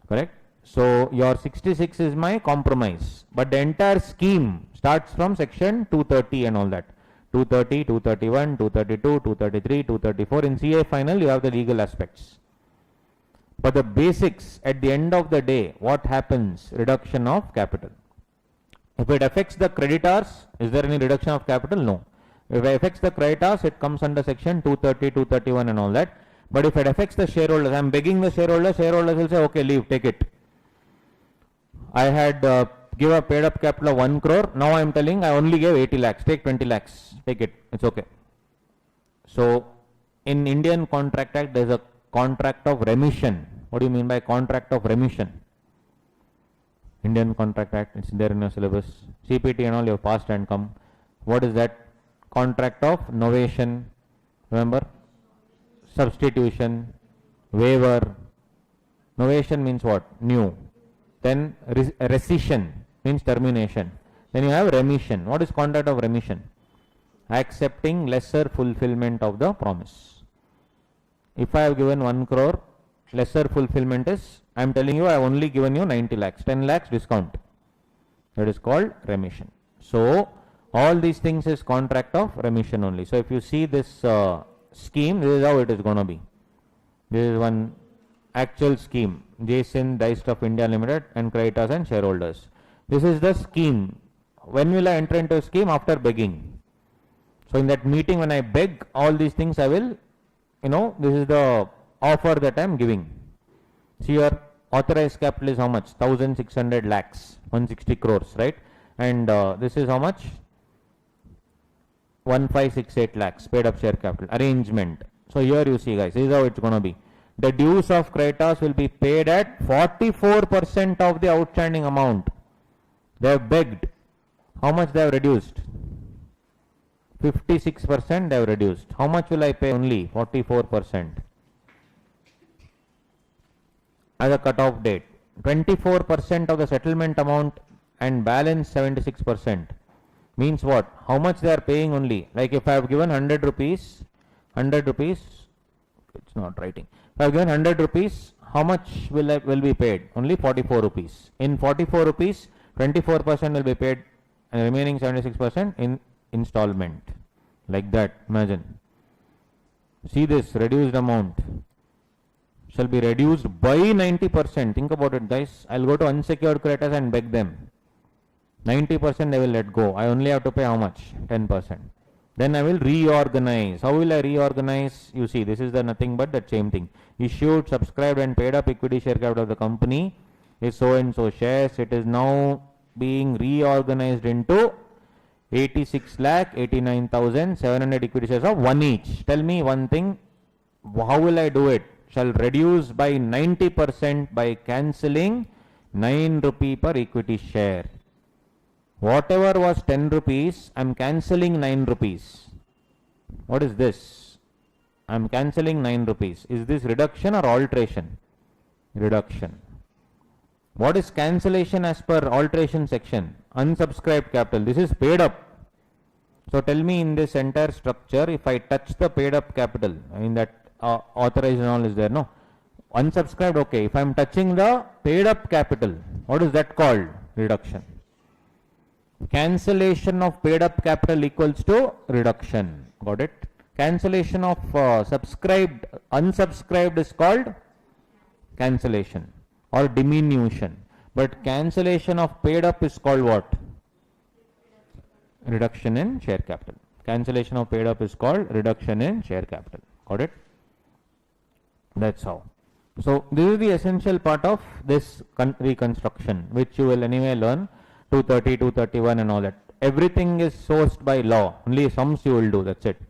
Correct? So your 66 is my compromise. But the entire scheme starts from section 230 and all that. 230, 231, 232, 233, 234. In CA final you have the legal aspects. But the basics, at the end of the day, what happens? Reduction of capital. If it affects the creditors, is there any reduction of capital? No. If it affects the creditors, it comes under section 230, 231 and all that. But if it affects the shareholders, I am begging the shareholders will say, okay, leave, take it. I had give a paid up capital of 1 crore, now I am telling I only gave 80 lakhs, take 20 lakhs, take it, it's okay. So, in Indian Contract Act, there is a contract of remission. What do you mean by contract of remission? Indian Contract Act, it's there in your syllabus. CPT and all you have passed and come. What is that? Contract of novation, remember? Substitution, waiver. Novation means what? New. Then rescission means termination. Then you have remission. What is contract of remission? Accepting lesser fulfillment of the promise. If I have given 1 crore, lesser fulfillment is, I am telling you I have only given you 90 lakhs, 10 lakhs discount. That is called remission. So, all these things is contract of remission only. So, if you see this scheme, this is how it is going to be. This is one actual scheme. Jason Diced of India Limited and creditors and shareholders. This is the scheme. When will I enter into a scheme? After begging. So, in that meeting when I beg, all these things I will, this is the offer that I am giving. See, your authorized capital is how much? 1600 lakhs, 160 crores, right? And this is how much? 1568 lakhs paid up share capital arrangement. So, here you see, guys, this is how it's going to be. The dues of creditors will be paid at 44% of the outstanding amount. They have begged. How much they have reduced? 56% they have reduced. How much will I pay? Only 44%. As a cut-off date. 24% of the settlement amount and balance 76%. Means what? How much they are paying only? Like if I have given 100 rupees, it's not writing. If I have given 100 rupees, how much will be paid? Only 44 rupees. In 44 rupees, 24% will be paid and remaining 76% in installment. Like that, imagine. See this reduced amount shall be reduced by 90%. Think about it, guys. I'll go to unsecured creditors and beg them. 90% they will let go. I only have to pay how much? 10%. Then I will reorganize. How will I reorganize? You see, this is the nothing but that same thing. Issued, subscribed and paid up equity share capital of the company is so and so shares. It is now being reorganized into 86,89,700 equity shares of 1 each. Tell me one thing. How will I do it? Shall reduce by 90% by cancelling 9 rupee per equity share. Whatever was 10 rupees, I am cancelling 9 rupees. What is this? I am cancelling 9 rupees. Is this reduction or alteration? Reduction. What is cancellation as per alteration section? Unsubscribed capital. This is paid up. So tell me in this entire structure, if I touch the paid up capital, I mean that authorized and all is there, no? Unsubscribed, okay. If I am touching the paid up capital, what is that called? Reduction. Cancellation of paid up capital equals to reduction. Got it? Cancellation of unsubscribed is called cancellation or diminution. But cancellation of paid up is called what? Reduction in share capital. Cancellation of paid up is called reduction in share capital. Got it? That's how. So, this is the essential part of this reconstruction, which you will anyway learn. 230, 231 and all that. Everything is sourced by law. Only sums you will do. That's it.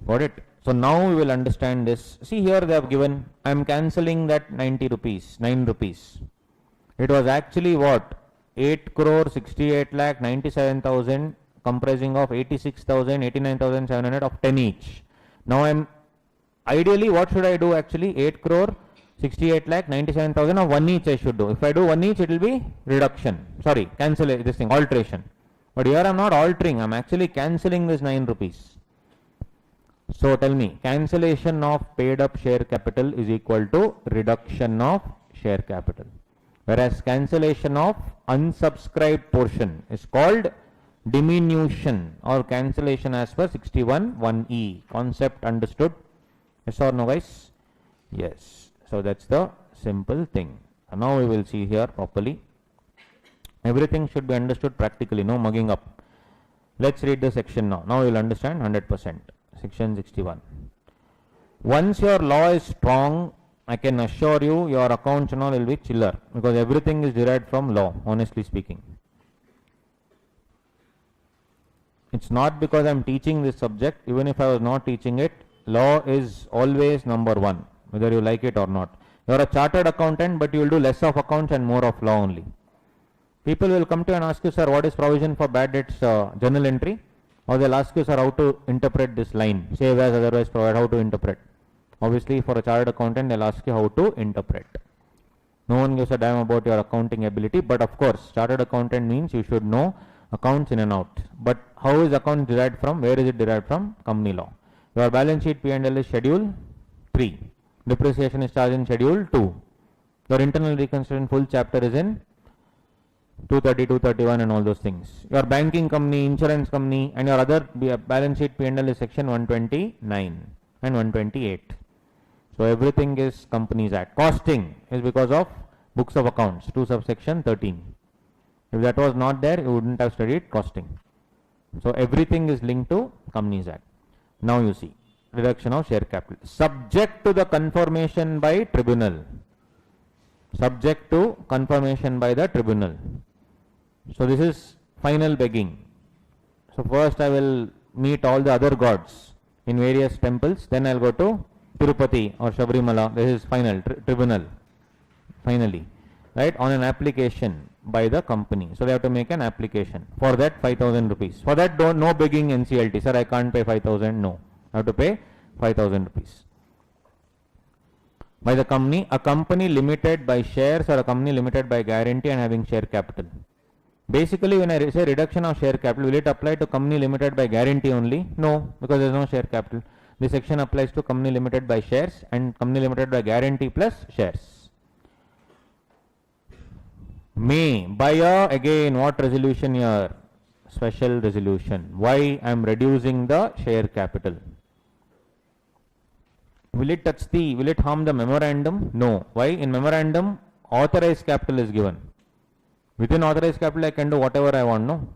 Got it? So now we will understand this. See here they have given, I am cancelling that 90 rupees, 9 rupees. It was actually what? 8 crore 68 lakh 97,000 comprising of 86,000, 89,700 of 10 each. Now I am, ideally what should I do actually? 8 crore 68 lakh 97,000 of 1 each I should do. If I do 1 each, it will be reduction. Sorry, cancel this thing, alteration. But here I am not altering, I am actually cancelling this 9 rupees. So tell me, cancellation of paid up share capital is equal to reduction of share capital. Whereas cancellation of unsubscribed portion is called diminution or cancellation as per 61(1)(e). Concept understood? Yes or no, guys? Yes. So that's the simple thing. And now we will see here properly. Everything should be understood practically, no mugging up. Let's read the section now. Now you will understand 100%. Section 61. Once your law is strong, I can assure you your accounts and all will be chiller, because everything is derived from law, honestly speaking. It's not because I'm teaching this subject. Even if I was not teaching it, law is always number one, whether you like it or not. You are a chartered accountant, but you will do less of accounts and more of law only. People will come to you and ask you, sir, what is provision for bad debts journal entry? Or they'll ask you, sir, how to interpret this line, save as otherwise provide, how to interpret. Obviously, for a chartered accountant, they'll ask you how to interpret. No one gives a damn about your accounting ability, but of course, chartered accountant means you should know accounts in and out. But how is account derived from? Where is it derived from? Company law. Your balance sheet P&L is schedule 3. Depreciation is charged in schedule 2. Your internal reconciliation full chapter is in 230, 231 and all those things. Your banking company, insurance company and your other balance sheet P&L is section 129 and 128. So everything is Companies Act. Costing is because of books of accounts, 2 subsection 13. If that was not there, you wouldn't have studied costing. So everything is linked to Companies Act. Now you see, reduction of share capital. Subject to the confirmation by tribunal. Subject to confirmation by the tribunal. So this is final begging. So first I will meet all the other gods in various temples, then I will go to Tirupati or Sabrimala. This is final, tribunal, finally, right, on an application by the company. So they have to make an application. For that 5,000 rupees. For that no begging NCLT. Sir, I can't pay 5,000. No. I have to pay 5,000 rupees. By the company, a company limited by shares or a company limited by guarantee and having share capital. Basically, when I say reduction of share capital, will it apply to company limited by guarantee only? No, because there is no share capital. This section applies to company limited by shares and company limited by guarantee plus shares. May, by a, again, what resolution here? Special resolution. Why I am reducing the share capital? Will it harm the memorandum? No. Why? In memorandum, authorized capital is given. Within authorized capital, I can do whatever I want, no?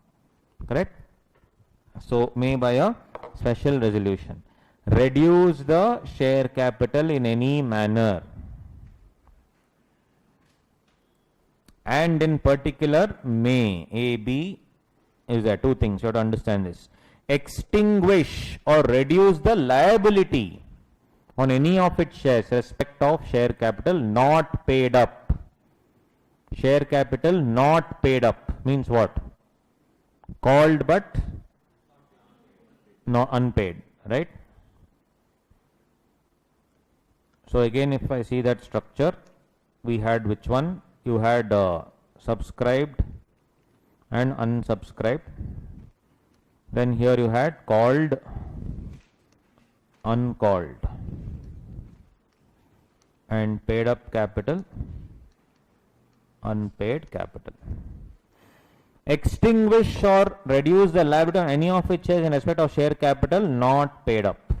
Correct? So, may by a special resolution reduce the share capital in any manner. And in particular, may, A, B, is there 2 things, you have to understand this. Extinguish or reduce the liability on any of its shares respect of share capital not paid up. Share capital not paid up means what? Called but not unpaid, right? So again, if I see that structure, we had which one? You had subscribed and unsubscribed. Then here you had called, uncalled, and paid up capital, unpaid capital. Extinguish or reduce the liability on any of its shares in respect of share capital not paid up.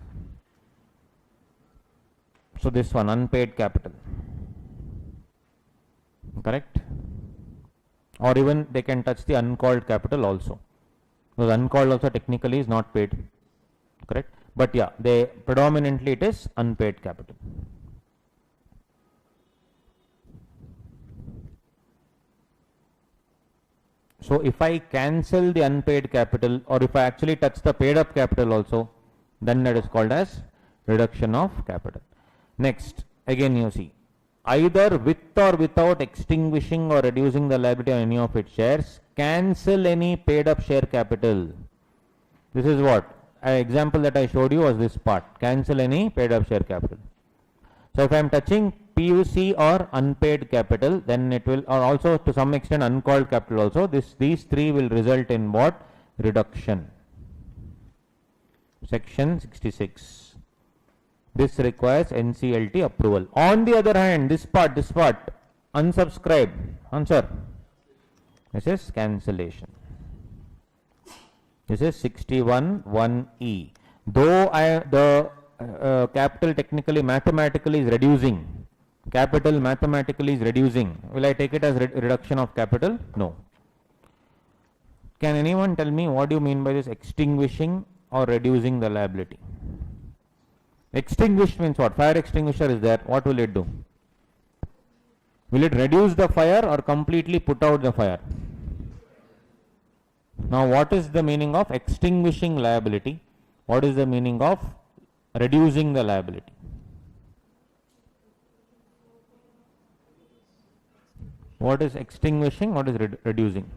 So this one, unpaid capital. Correct? Or even they can touch the uncalled capital also. Because uncalled also technically is not paid. Correct? But yeah, they predominantly it is unpaid capital. So if I cancel the unpaid capital or if I actually touch the paid up capital also, then that is called as reduction of capital. Next, again you see, either with or without extinguishing or reducing the liability on any of its shares, cancel any paid up share capital. This is what? An example that I showed you was this part, cancel any paid up share capital. So if I am touching PUC or unpaid capital, then it will, or also to some extent uncalled capital also, these 3 will result in what? Reduction. Section 66. This requires NCLT approval. On the other hand, this part, unsubscribed, answer. This is cancellation. This is 61(1)(e). Though the capital technically, mathematically is reducing, Capital mathematically is reducing. Will I take it as reduction of capital? No. Can anyone tell me what do you mean by this extinguishing or reducing the liability? Extinguish means what? Fire extinguisher is there. What will it do? Will it reduce the fire or completely put out the fire? Now what is the meaning of extinguishing liability? What is the meaning of reducing the liability? What is extinguishing? What is reducing?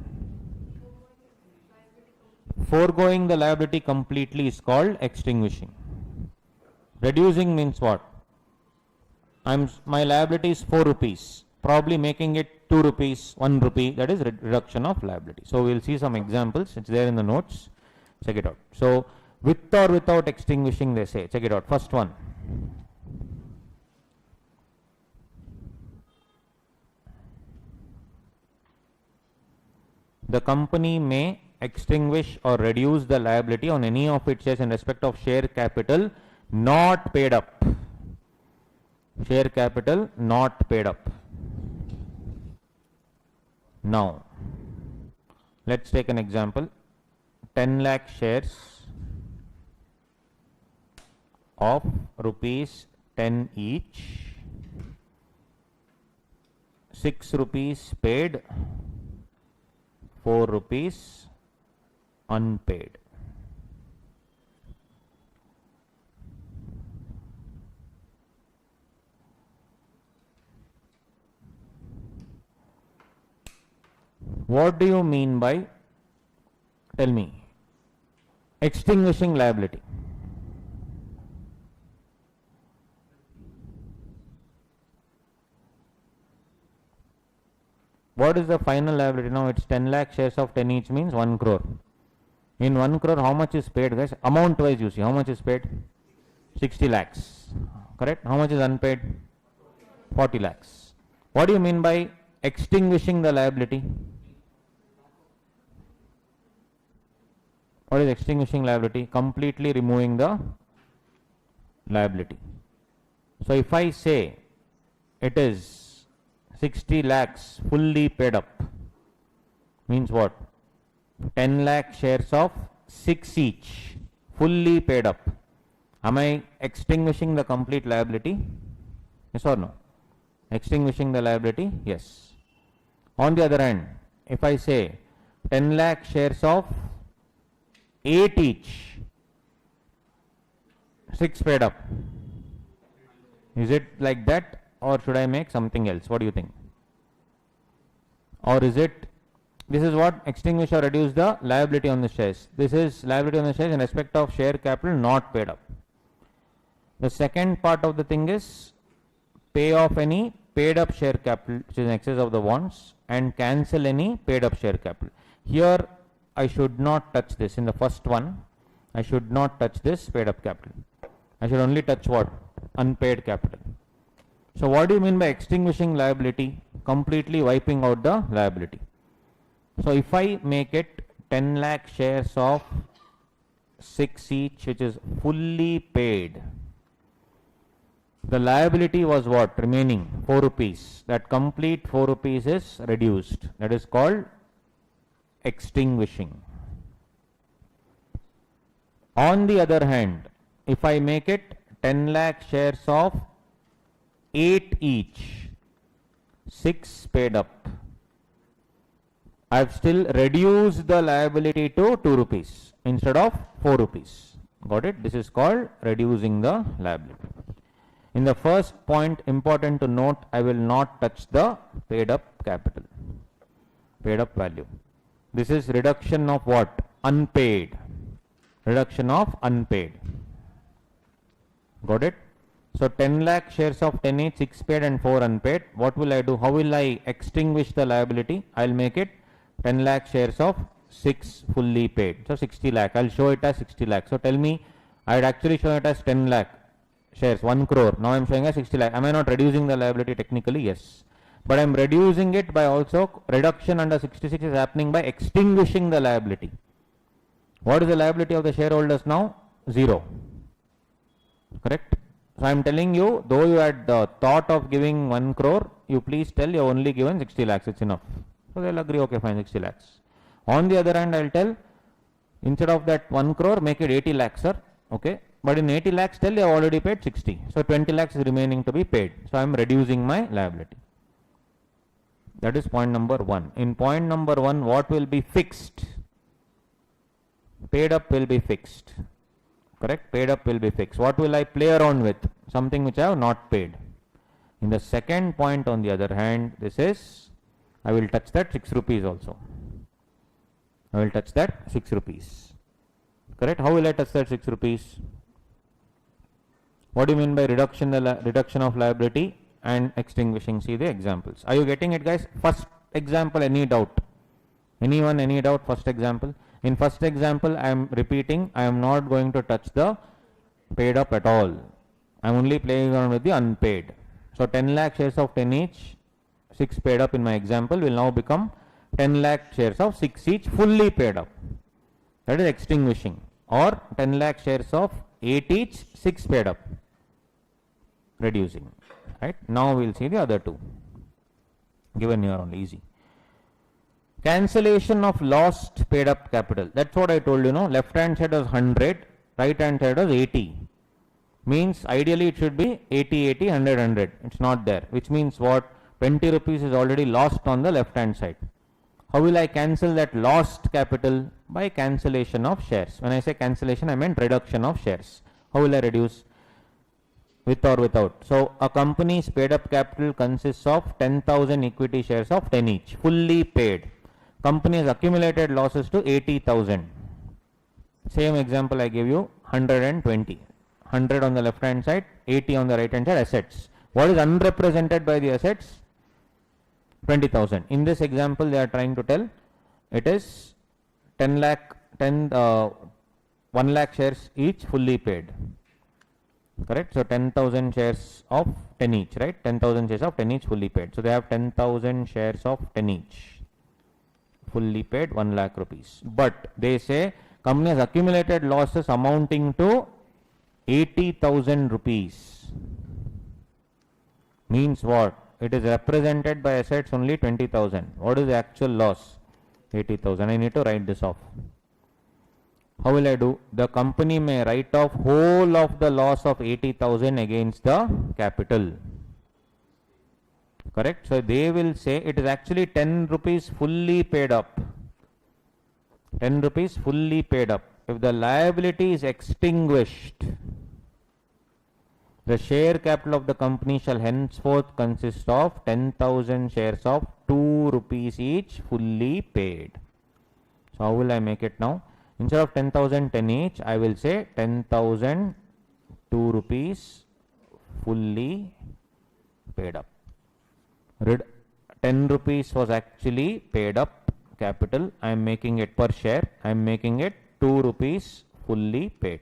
Foregoing the liability completely is called extinguishing. Reducing means what? My liability is 4 rupees. Probably making it 2 rupees, 1 rupee, that is reduction of liability. So we'll see some examples. It's there in the notes. Check it out. So with or without extinguishing, they say. Check it out. First one. The company may extinguish or reduce the liability on any of its shares in respect of share capital not paid up. Share capital not paid up. Now, let's take an example. 10 lakh shares of rupees 10 each, 6 rupees paid, 4 rupees unpaid. What do you mean by, tell me, extinguishing liability? What is the final liability now? It's 10 lakh shares of 10 each means 1 crore. In 1 crore, how much is paid, guys? Amount wise, you see, how much is paid? 60 lakhs. Correct? How much is unpaid? 40 lakhs. What do you mean by extinguishing the liability? What is extinguishing liability? Completely removing the liability. So if I say it is 60 lakhs fully paid up, means what? 10 lakh shares of 6 each fully paid up. Am I extinguishing the complete liability? Yes or no? Extinguishing the liability? Yes. On the other hand, if I say 10 lakh shares of 8 each, 6 paid up, is it like that or should I make something else? What do you think? Or is it, this is what extinguish or reduce the liability on the shares. This is liability on the shares in respect of share capital not paid up. The second part of the thing is pay off any paid up share capital which is in excess of the bonds and cancel any paid up share capital. Here I should not touch this. In the first one, I should not touch this paid up capital. I should only touch what? Unpaid capital. So what do you mean by extinguishing liability? Completely wiping out the liability. So if I make it 10 lakh shares of 6 each which is fully paid, the liability was what? Remaining 4 rupees. That complete 4 rupees is reduced. That is called extinguishing. On the other hand, if I make it 10 lakh shares of 8 each, 6 paid up, I have still reduced the liability to 2 rupees instead of 4 rupees. Got it? This is called reducing the liability. In the first point, important to note, I will not touch the paid up capital, paid up value. This is reduction of what? Unpaid. Reduction of unpaid. Got it? So 10 lakh shares of 10 each, 6 paid and 4 unpaid. What will I do? How will I extinguish the liability? I will make it 10 lakh shares of 6 fully paid. So 60 lakh. I will show it as 60 lakh. So tell me, I had actually shown it as 10 lakh shares, 1 crore. Now I am showing as 60 lakh. Am I not reducing the liability technically? Yes. But I am reducing it by also reduction under 66 is happening by extinguishing the liability. What is the liability of the shareholders now? 0. Correct? So I am telling you, though you had thought of giving 1 crore, you please tell you only given 60 lakhs, it's enough. So they'll agree, okay, fine, 60 lakhs. On the other hand, I'll tell, instead of that 1 crore, make it 80 lakhs, sir. Okay. But in 80 lakhs, tell you have already paid 60. So 20 lakhs is remaining to be paid. So I am reducing my liability. That is point number 1. In point number 1, what will be fixed? Paid up will be fixed. Correct? Paid up will be fixed. What will I play around with? Something which I have not paid. In the second point, on the other hand, this is, I will touch that 6 rupees also. I will touch that 6 rupees. Correct? How will I touch that 6 rupees? What do you mean by reduction of liability and extinguishing? See the examples. Are you getting it, guys? First example, any doubt? Anyone, any doubt? First example. In first example, I am repeating, I am not going to touch the paid up at all. I am only playing around with the unpaid. So 10 lakh shares of 10 each, 6 paid up in my example will now become 10 lakh shares of 6 each fully paid up. That is extinguishing. Or 10 lakh shares of 8 each, 6 paid up. Reducing. Right? Now we will see the other two. Given here only, easy. Cancellation of lost paid up capital. That's what I told you, no? Left hand side was 100, right hand side was 80. Means ideally it should be 80, 80, 100, 100. It's not there. Which means what? 20 rupees is already lost on the left hand side. How will I cancel that lost capital? By cancellation of shares. When I say cancellation, I meant reduction of shares. How will I reduce? With or without. So a company's paid up capital consists of 10,000 equity shares of 10 each, fully paid. Company has accumulated losses to 80,000. Same example I gave you, 120. 100 on the left hand side, 80 on the right hand side, assets. What is unrepresented by the assets? 20,000. In this example, they are trying to tell it is 1 lakh shares each fully paid. Correct? So 10,000 shares of 10 each, right? 10,000 shares of 10 each fully paid. So they have 10,000 shares of 10 each fully paid, 1 lakh rupees. But they say company has accumulated losses amounting to 80,000 rupees. Means what? It is represented by assets only 20,000. What is the actual loss? 80,000. I need to write this off. How will I do? The company may write off whole of the loss of 80,000 against the capital. Correct? So they will say it is actually 10 rupees fully paid up. 10 rupees fully paid up. If the liability is extinguished, the share capital of the company shall henceforth consist of 10,000 shares of 2 rupees each fully paid. So how will I make it now? Instead of 10,000 10 each, I will say 10,000 2 rupees fully paid up. 10 rupees was actually paid up capital. I am making it per share. I am making it 2 rupees fully paid.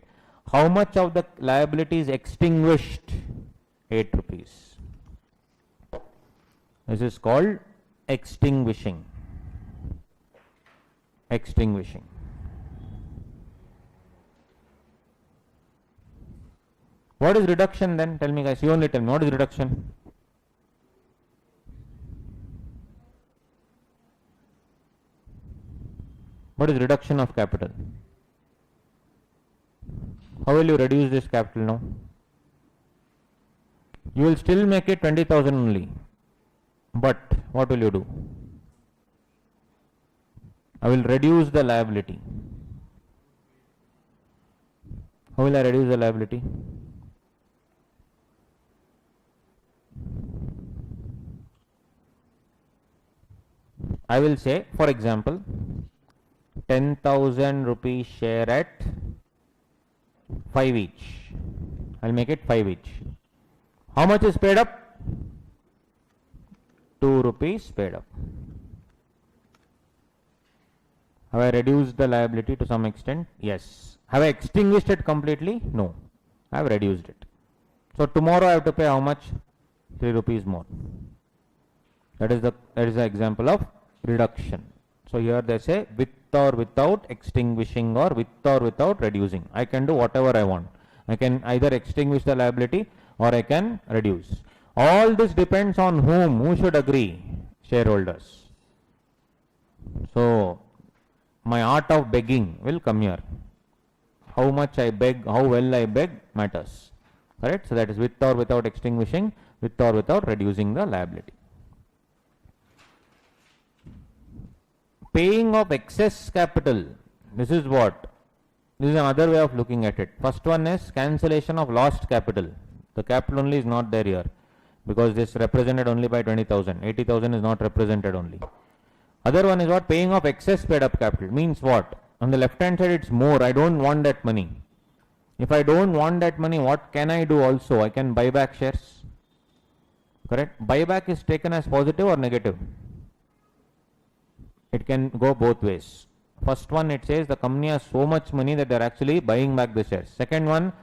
How much of the liability is extinguished? 8 rupees. This is called extinguishing. Extinguishing. What is reduction then? Tell me, guys. You only tell me. What is reduction? What is reduction of capital? How will you reduce this capital now? You will still make it 20,000 only. But what will you do? I will reduce the liability. How will I reduce the liability? I will say, for example, 10,000 rupees share at 5 each. I'll make it 5 each. How much is paid up? 2 rupees paid up. Have I reduced the liability to some extent? Yes. Have I extinguished it completely? No. I have reduced it. So tomorrow I have to pay how much? 3 rupees more. That is the example of reduction. So here they say with or without extinguishing or with or without reducing. I can do whatever I want. I can either extinguish the liability or I can reduce. All this depends on whom, who should agree, shareholders. So my art of begging will come here. How much I beg, how well I beg matters. Correct? So that is with or without extinguishing, with or without reducing the liability. Paying of excess capital. This is what? This is another way of looking at it. First one is cancellation of lost capital. The capital only is not there here because this represented only by 20,000. 80,000 is not represented only. Other one is what? Paying of excess paid up capital. Means what? On the left hand side it's more. I don't want that money. If I don't want that money, what can I do also? I can buy back shares. Correct? Buyback is taken as positive or negative? It can go both ways. First one, it says the company has so much money that they are actually buying back the shares. Second one,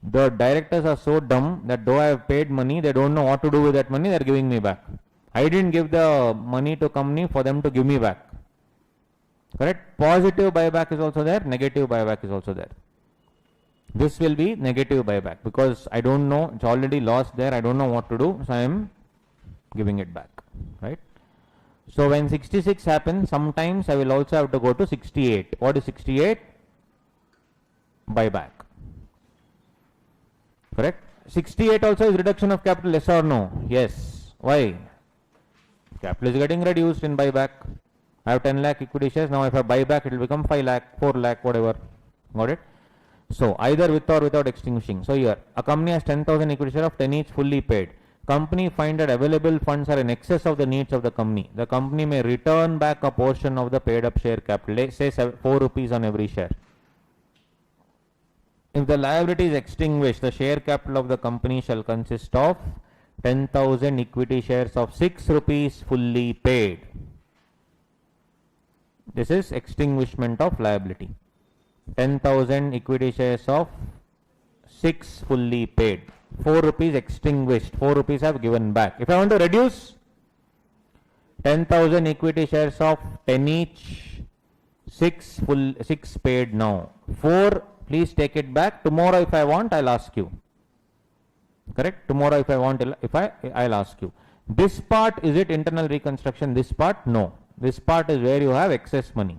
the directors are so dumb that though I have paid money, they don't know what to do with that money, they are giving me back. I didn't give the money to company for them to give me back. Correct? Positive buyback is also there, negative buyback is also there. This will be negative buyback because I don't know, it's already lost there, I don't know what to do, so I am giving it back. Right? So when 66 happens, sometimes I will also have to go to 68. What is 68? Buyback. Correct? 68 also is reduction of capital, yes or no? Yes. Why? Capital is getting reduced in buyback. I have 10 lakh equity shares. Now if I buy back, it will become 5 lakh, 4 lakh, whatever. Got it? So either with or without extinguishing. So here, a company has 10,000 equity shares of 10 each fully paid. Company find that available funds are in excess of the needs of the company. The company may return back a portion of the paid up share capital, say 4 rupees on every share. If the liability is extinguished, the share capital of the company shall consist of 10,000 equity shares of 6 rupees fully paid. This is extinguishment of liability. 10,000 equity shares of 6 fully paid. 4 rupees extinguished, 4 rupees have given back. If I want to reduce 10,000 equity shares of 10 each, 6 paid now. 4, please take it back. Tomorrow if I want, I'll ask you. Correct? Tomorrow if I want, I'll ask you. This part, is it internal reconstruction? This part, no. This part is where you have excess money.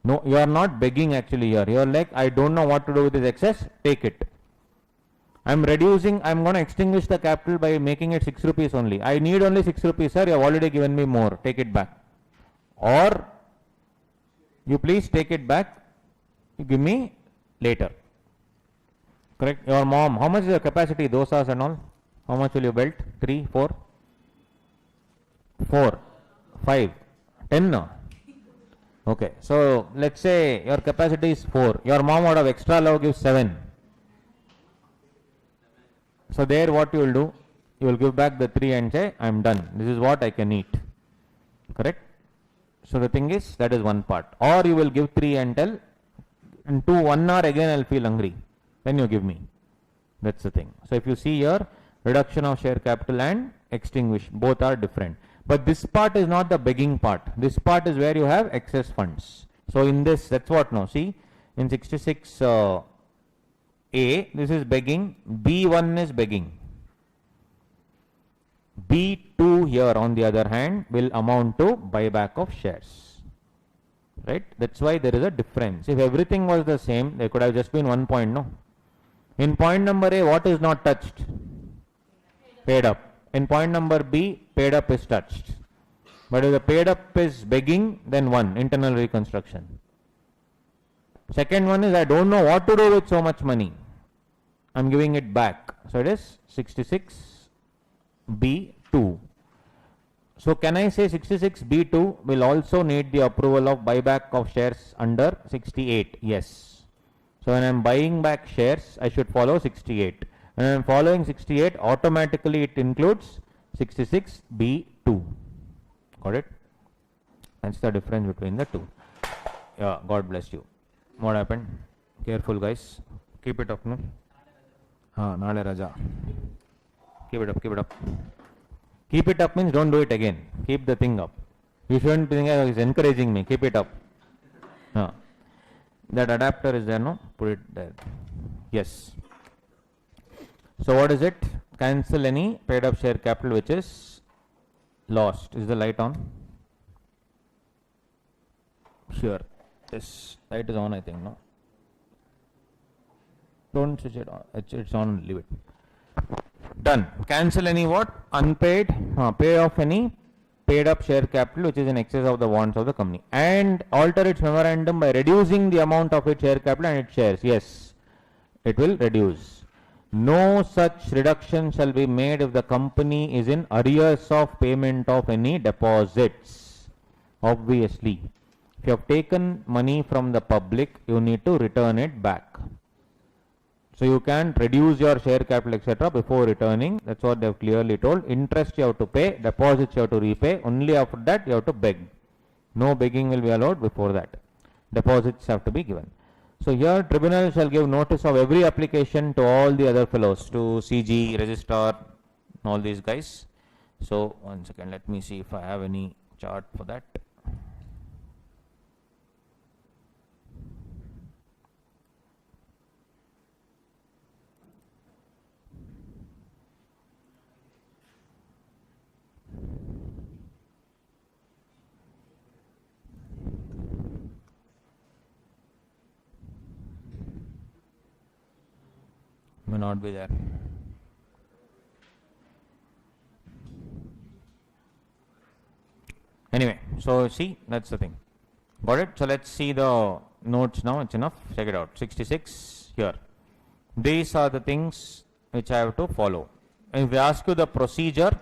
No, you are not begging actually here. You are like, I don't know what to do with this excess, take it. I'm reducing, I'm going to extinguish the capital by making it 6 rupees only. I need only 6 rupees, sir. You have already given me more. Take it back. Or, you please take it back. You give me later. Correct? Your mom, how much is your capacity, dosas and all? How much will you build? 3, 4? 4, 5, 10 no? Okay. So, let's say your capacity is 4. Your mom out of extra love gives 7. So there what you will do, you will give back the 3 and say, I am done. This is what I can eat. Correct? So the thing is, that is one part. Or you will give 3 and tell, in 1 hour again I will feel hungry. Then you give me. That's the thing. So if you see here, reduction of share capital and extinguish, both are different. But this part is not the begging part. This part is where you have excess funds. So in this, that's what now. See, in 66, A, this is begging, B1 is begging. B2 here on the other hand will amount to buyback of shares. Right? That's why there is a difference. If everything was the same, there could have just been 1 point, no? In point number A, what is not touched? Paid up. In point number B, paid up is touched. But if the paid up is begging, then 1, internal reconstruction. Second one is, I don't know what to do with so much money. I'm giving it back. So it is 66B2. So can I say 66B2 will also need the approval of buyback of shares under 68? Yes. So when I'm buying back shares, I should follow 68. When I'm following 68, automatically it includes 66B2. Got it? That's the difference between the two. Yeah, God bless you. What happened? Careful guys. Keep it up, no? Nale Raja. Keep it up, keep it up. Keep it up means don't do it again. Keep the thing up. You shouldn't think he's encouraging me. Keep it up. That adapter is there, no? Put it there. Yes. So what is it? Cancel any paid up share capital which is lost. Is the light on? Here. This light is on, I think, no? Don't switch it on. It's on, leave it. Done. Cancel any what? Unpaid, pay off any paid up share capital which is in excess of the wants of the company, and alter its memorandum by reducing the amount of its share capital and its shares. Yes, it will reduce. No such reduction shall be made if the company is in arrears of payment of any deposits. Obviously, if you have taken money from the public, you need to return it back. So you can reduce your share capital, etc. before returning. That's what they have clearly told. Interest you have to pay, deposits you have to repay. Only after that you have to beg. No begging will be allowed before that. Deposits have to be given. So here tribunal shall give notice of every application to all the other fellows, to CG, registrar, all these guys. So one second, let me see if I have any chart for that. May not be there. Anyway, so see, that's the thing. Got it? So let's see the notes now. It's enough. Check it out. 66 here. These are the things which I have to follow. If they ask you the procedure,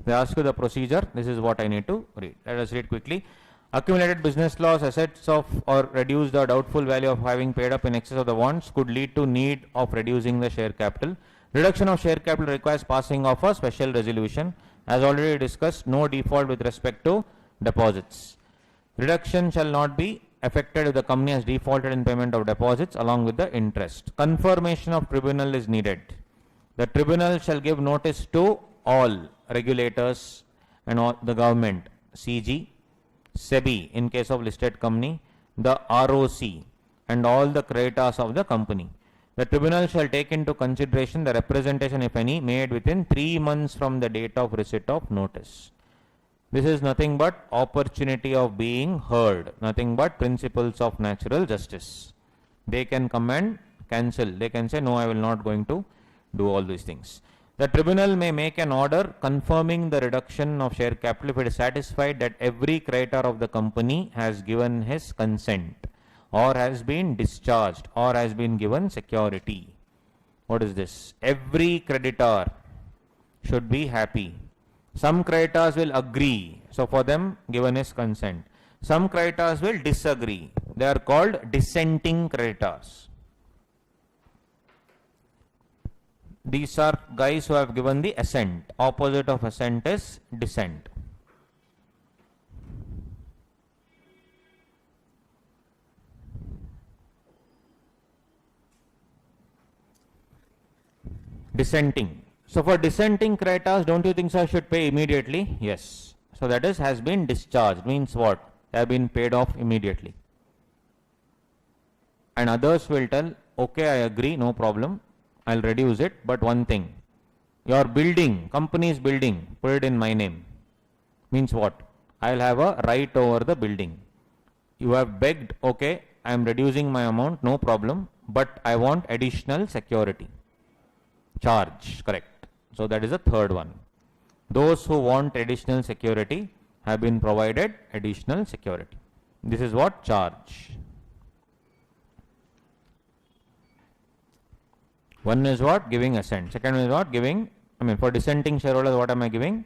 this is what I need to read. Let us read quickly. Accumulated business loss, assets of or reduced or doubtful value of having paid up in excess of the wants could lead to need of reducing the share capital. Reduction of share capital requires passing of a special resolution. As already discussed, no default with respect to deposits. Reduction shall not be affected if the company has defaulted in payment of deposits along with the interest. Confirmation of tribunal is needed. The tribunal shall give notice to all regulators and all the government, CG, SEBI in case of listed company, the ROC and all the creditors of the company. The tribunal shall take into consideration the representation, if any, made within 3 months from the date of receipt of notice. This is nothing but opportunity of being heard, nothing but principles of natural justice. They can come and cancel. They can say, no, I will not going to do all these things. The tribunal may make an order confirming the reduction of share capital if it is satisfied that every creditor of the company has given his consent or has been discharged or has been given security. What is this? Every creditor should be happy. Some creditors will agree, so for them given his consent. Some creditors will disagree. They are called dissenting creditors. These are guys who have given the assent. Opposite of assent is dissent. Dissenting. So for dissenting creditors, don't you think so I should pay immediately? Yes. So that is has been discharged. Means what? They have been paid off immediately. And others will tell, okay, I agree, no problem. I'll reduce it, but one thing, your building, company's building, put it in my name. Means what? I'll have a right over the building. You have begged, okay, I am reducing my amount, no problem, but I want additional security. Charge, correct. So that is the third one. Those who want additional security have been provided additional security. This is what? Charge. One is what? Giving assent. Second one is what? Giving, for dissenting shareholders, what am I giving?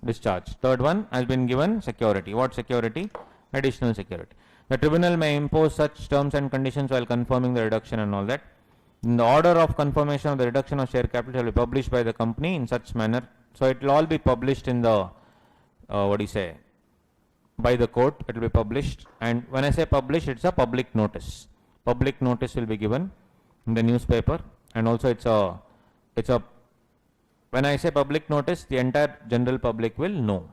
Discharge. Third one has been given security. What security? Additional security. The tribunal may impose such terms and conditions while confirming the reduction and all that. In the order of confirmation of the reduction of share capital shall be published by the company in such manner. So it will all be published in the, by the court. It will be published. And when I say publish, it's a public notice. Public notice will be given in the newspaper. And also when I say public notice, the entire general public will know.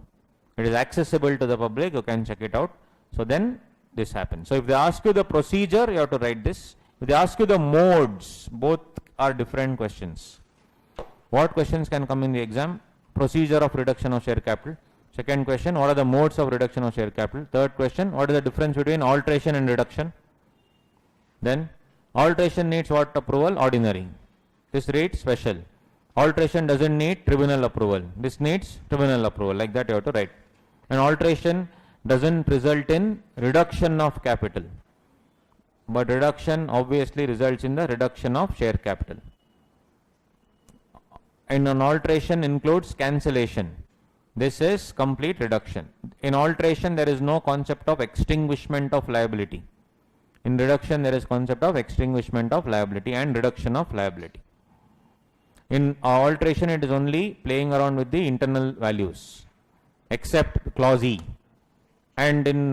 It is accessible to the public, you can check it out. So then this happens. So if they ask you the procedure, you have to write this. If they ask you the modes, both are different questions. What questions can come in the exam? Procedure of reduction of share capital. Second question, what are the modes of reduction of share capital? Third question, what is the difference between alteration and reduction? Then alteration needs what approval? Ordinary. This reads special. Alteration doesn't need tribunal approval. This needs tribunal approval. Like that you have to write. And alteration doesn't result in reduction of capital. But reduction obviously results in the reduction of share capital. And an alteration includes cancellation. This is complete reduction. In alteration there is no concept of extinguishment of liability. In reduction there is concept of extinguishment of liability and reduction of liability. In alteration it is only playing around with the internal values except clause E. And in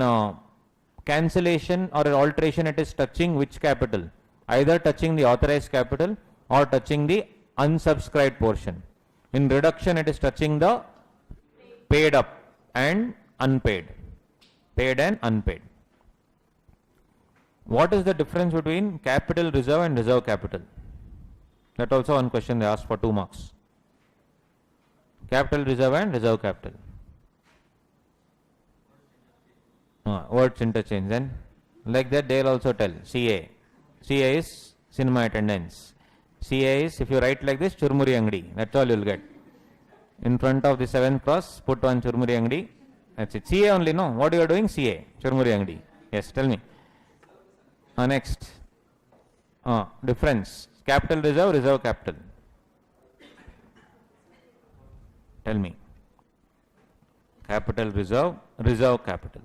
cancellation or alteration it is touching which capital? Either touching the authorized capital or touching the unsubscribed portion. In reduction it is touching the paid up and unpaid. Paid and unpaid. What is the difference between capital reserve and reserve capital? That also one question they asked for 2 marks. Capital reserve and reserve capital. Words interchange. Then like that they will also tell. CA. CA is cinema attendance. CA is, if you write like this, Churmuri Angdi. That's all you will get. In front of the 7th cross, put one Churmuri Angdi. That's it. CA only, no? What you are doing? CA. Churmuri Angdi. Yes, tell me. Next. Difference. Capital reserve, reserve capital. Tell me. Capital reserve, reserve capital.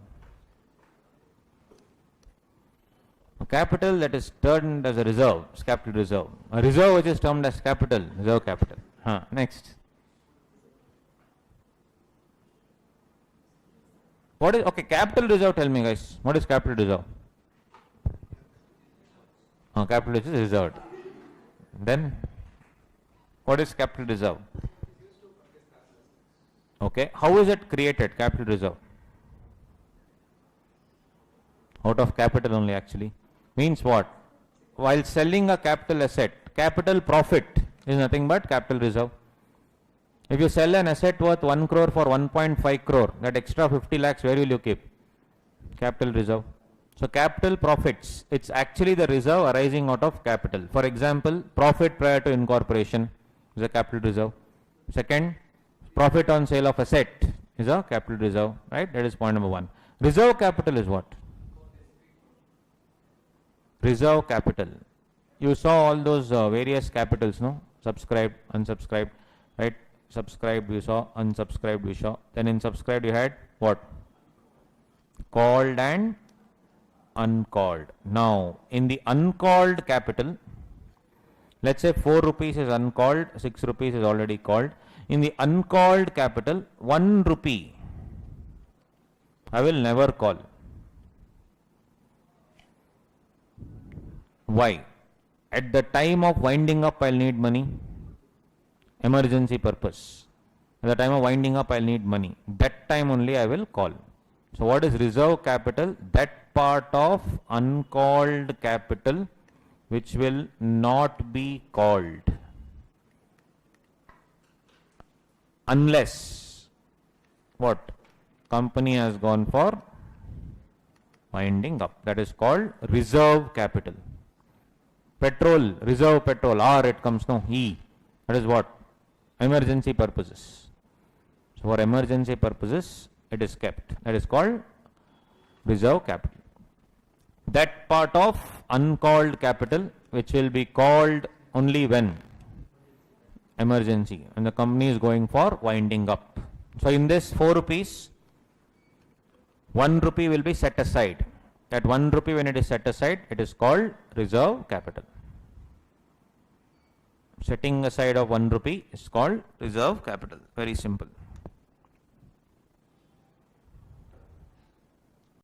A capital that is termed as a reserve is capital reserve. A reserve which is termed as capital, reserve capital. Next. What is, okay, capital reserve, tell me guys. What is capital reserve? Capital which is reserved. Then, what is capital reserve? Okay, how is it created, capital reserve? Out of capital only actually. Means what? While selling a capital asset, capital profit is nothing but capital reserve. If you sell an asset worth 1 crore for 1.5 crore, that extra 50 lakhs, where will you keep? Capital reserve. So capital profits, it's actually the reserve arising out of capital. For example, profit prior to incorporation is a capital reserve. Second, profit on sale of asset is a capital reserve, right? That is point number 1. Reserve capital is what? Reserve capital. You saw all those various capitals, no? Subscribed, unsubscribed, right? Subscribed you saw, unsubscribed you saw. Then in subscribed you had what? Called and uncalled. Now, in the uncalled capital, let's say 4 rupees is uncalled, 6 rupees is already called. In the uncalled capital, 1 rupee I will never call. Why? At the time of winding up, I'll need money. Emergency purpose. At the time of winding up, I'll need money. That time only I will call. So what is reserve capital? That part of uncalled capital which will not be called unless what? Company has gone for winding up. That is called reserve capital. Petrol, reserve petrol, R it comes, no, E. That is what? Emergency purposes. So for emergency purposes, it is kept. That is called reserve capital. That part of uncalled capital which will be called only when? Emergency. And the company is going for winding up. So in this 4 rupees, 1 rupee will be set aside. That 1 rupee when it is set aside, it is called reserve capital. Setting aside of 1 rupee is called reserve capital. Very simple.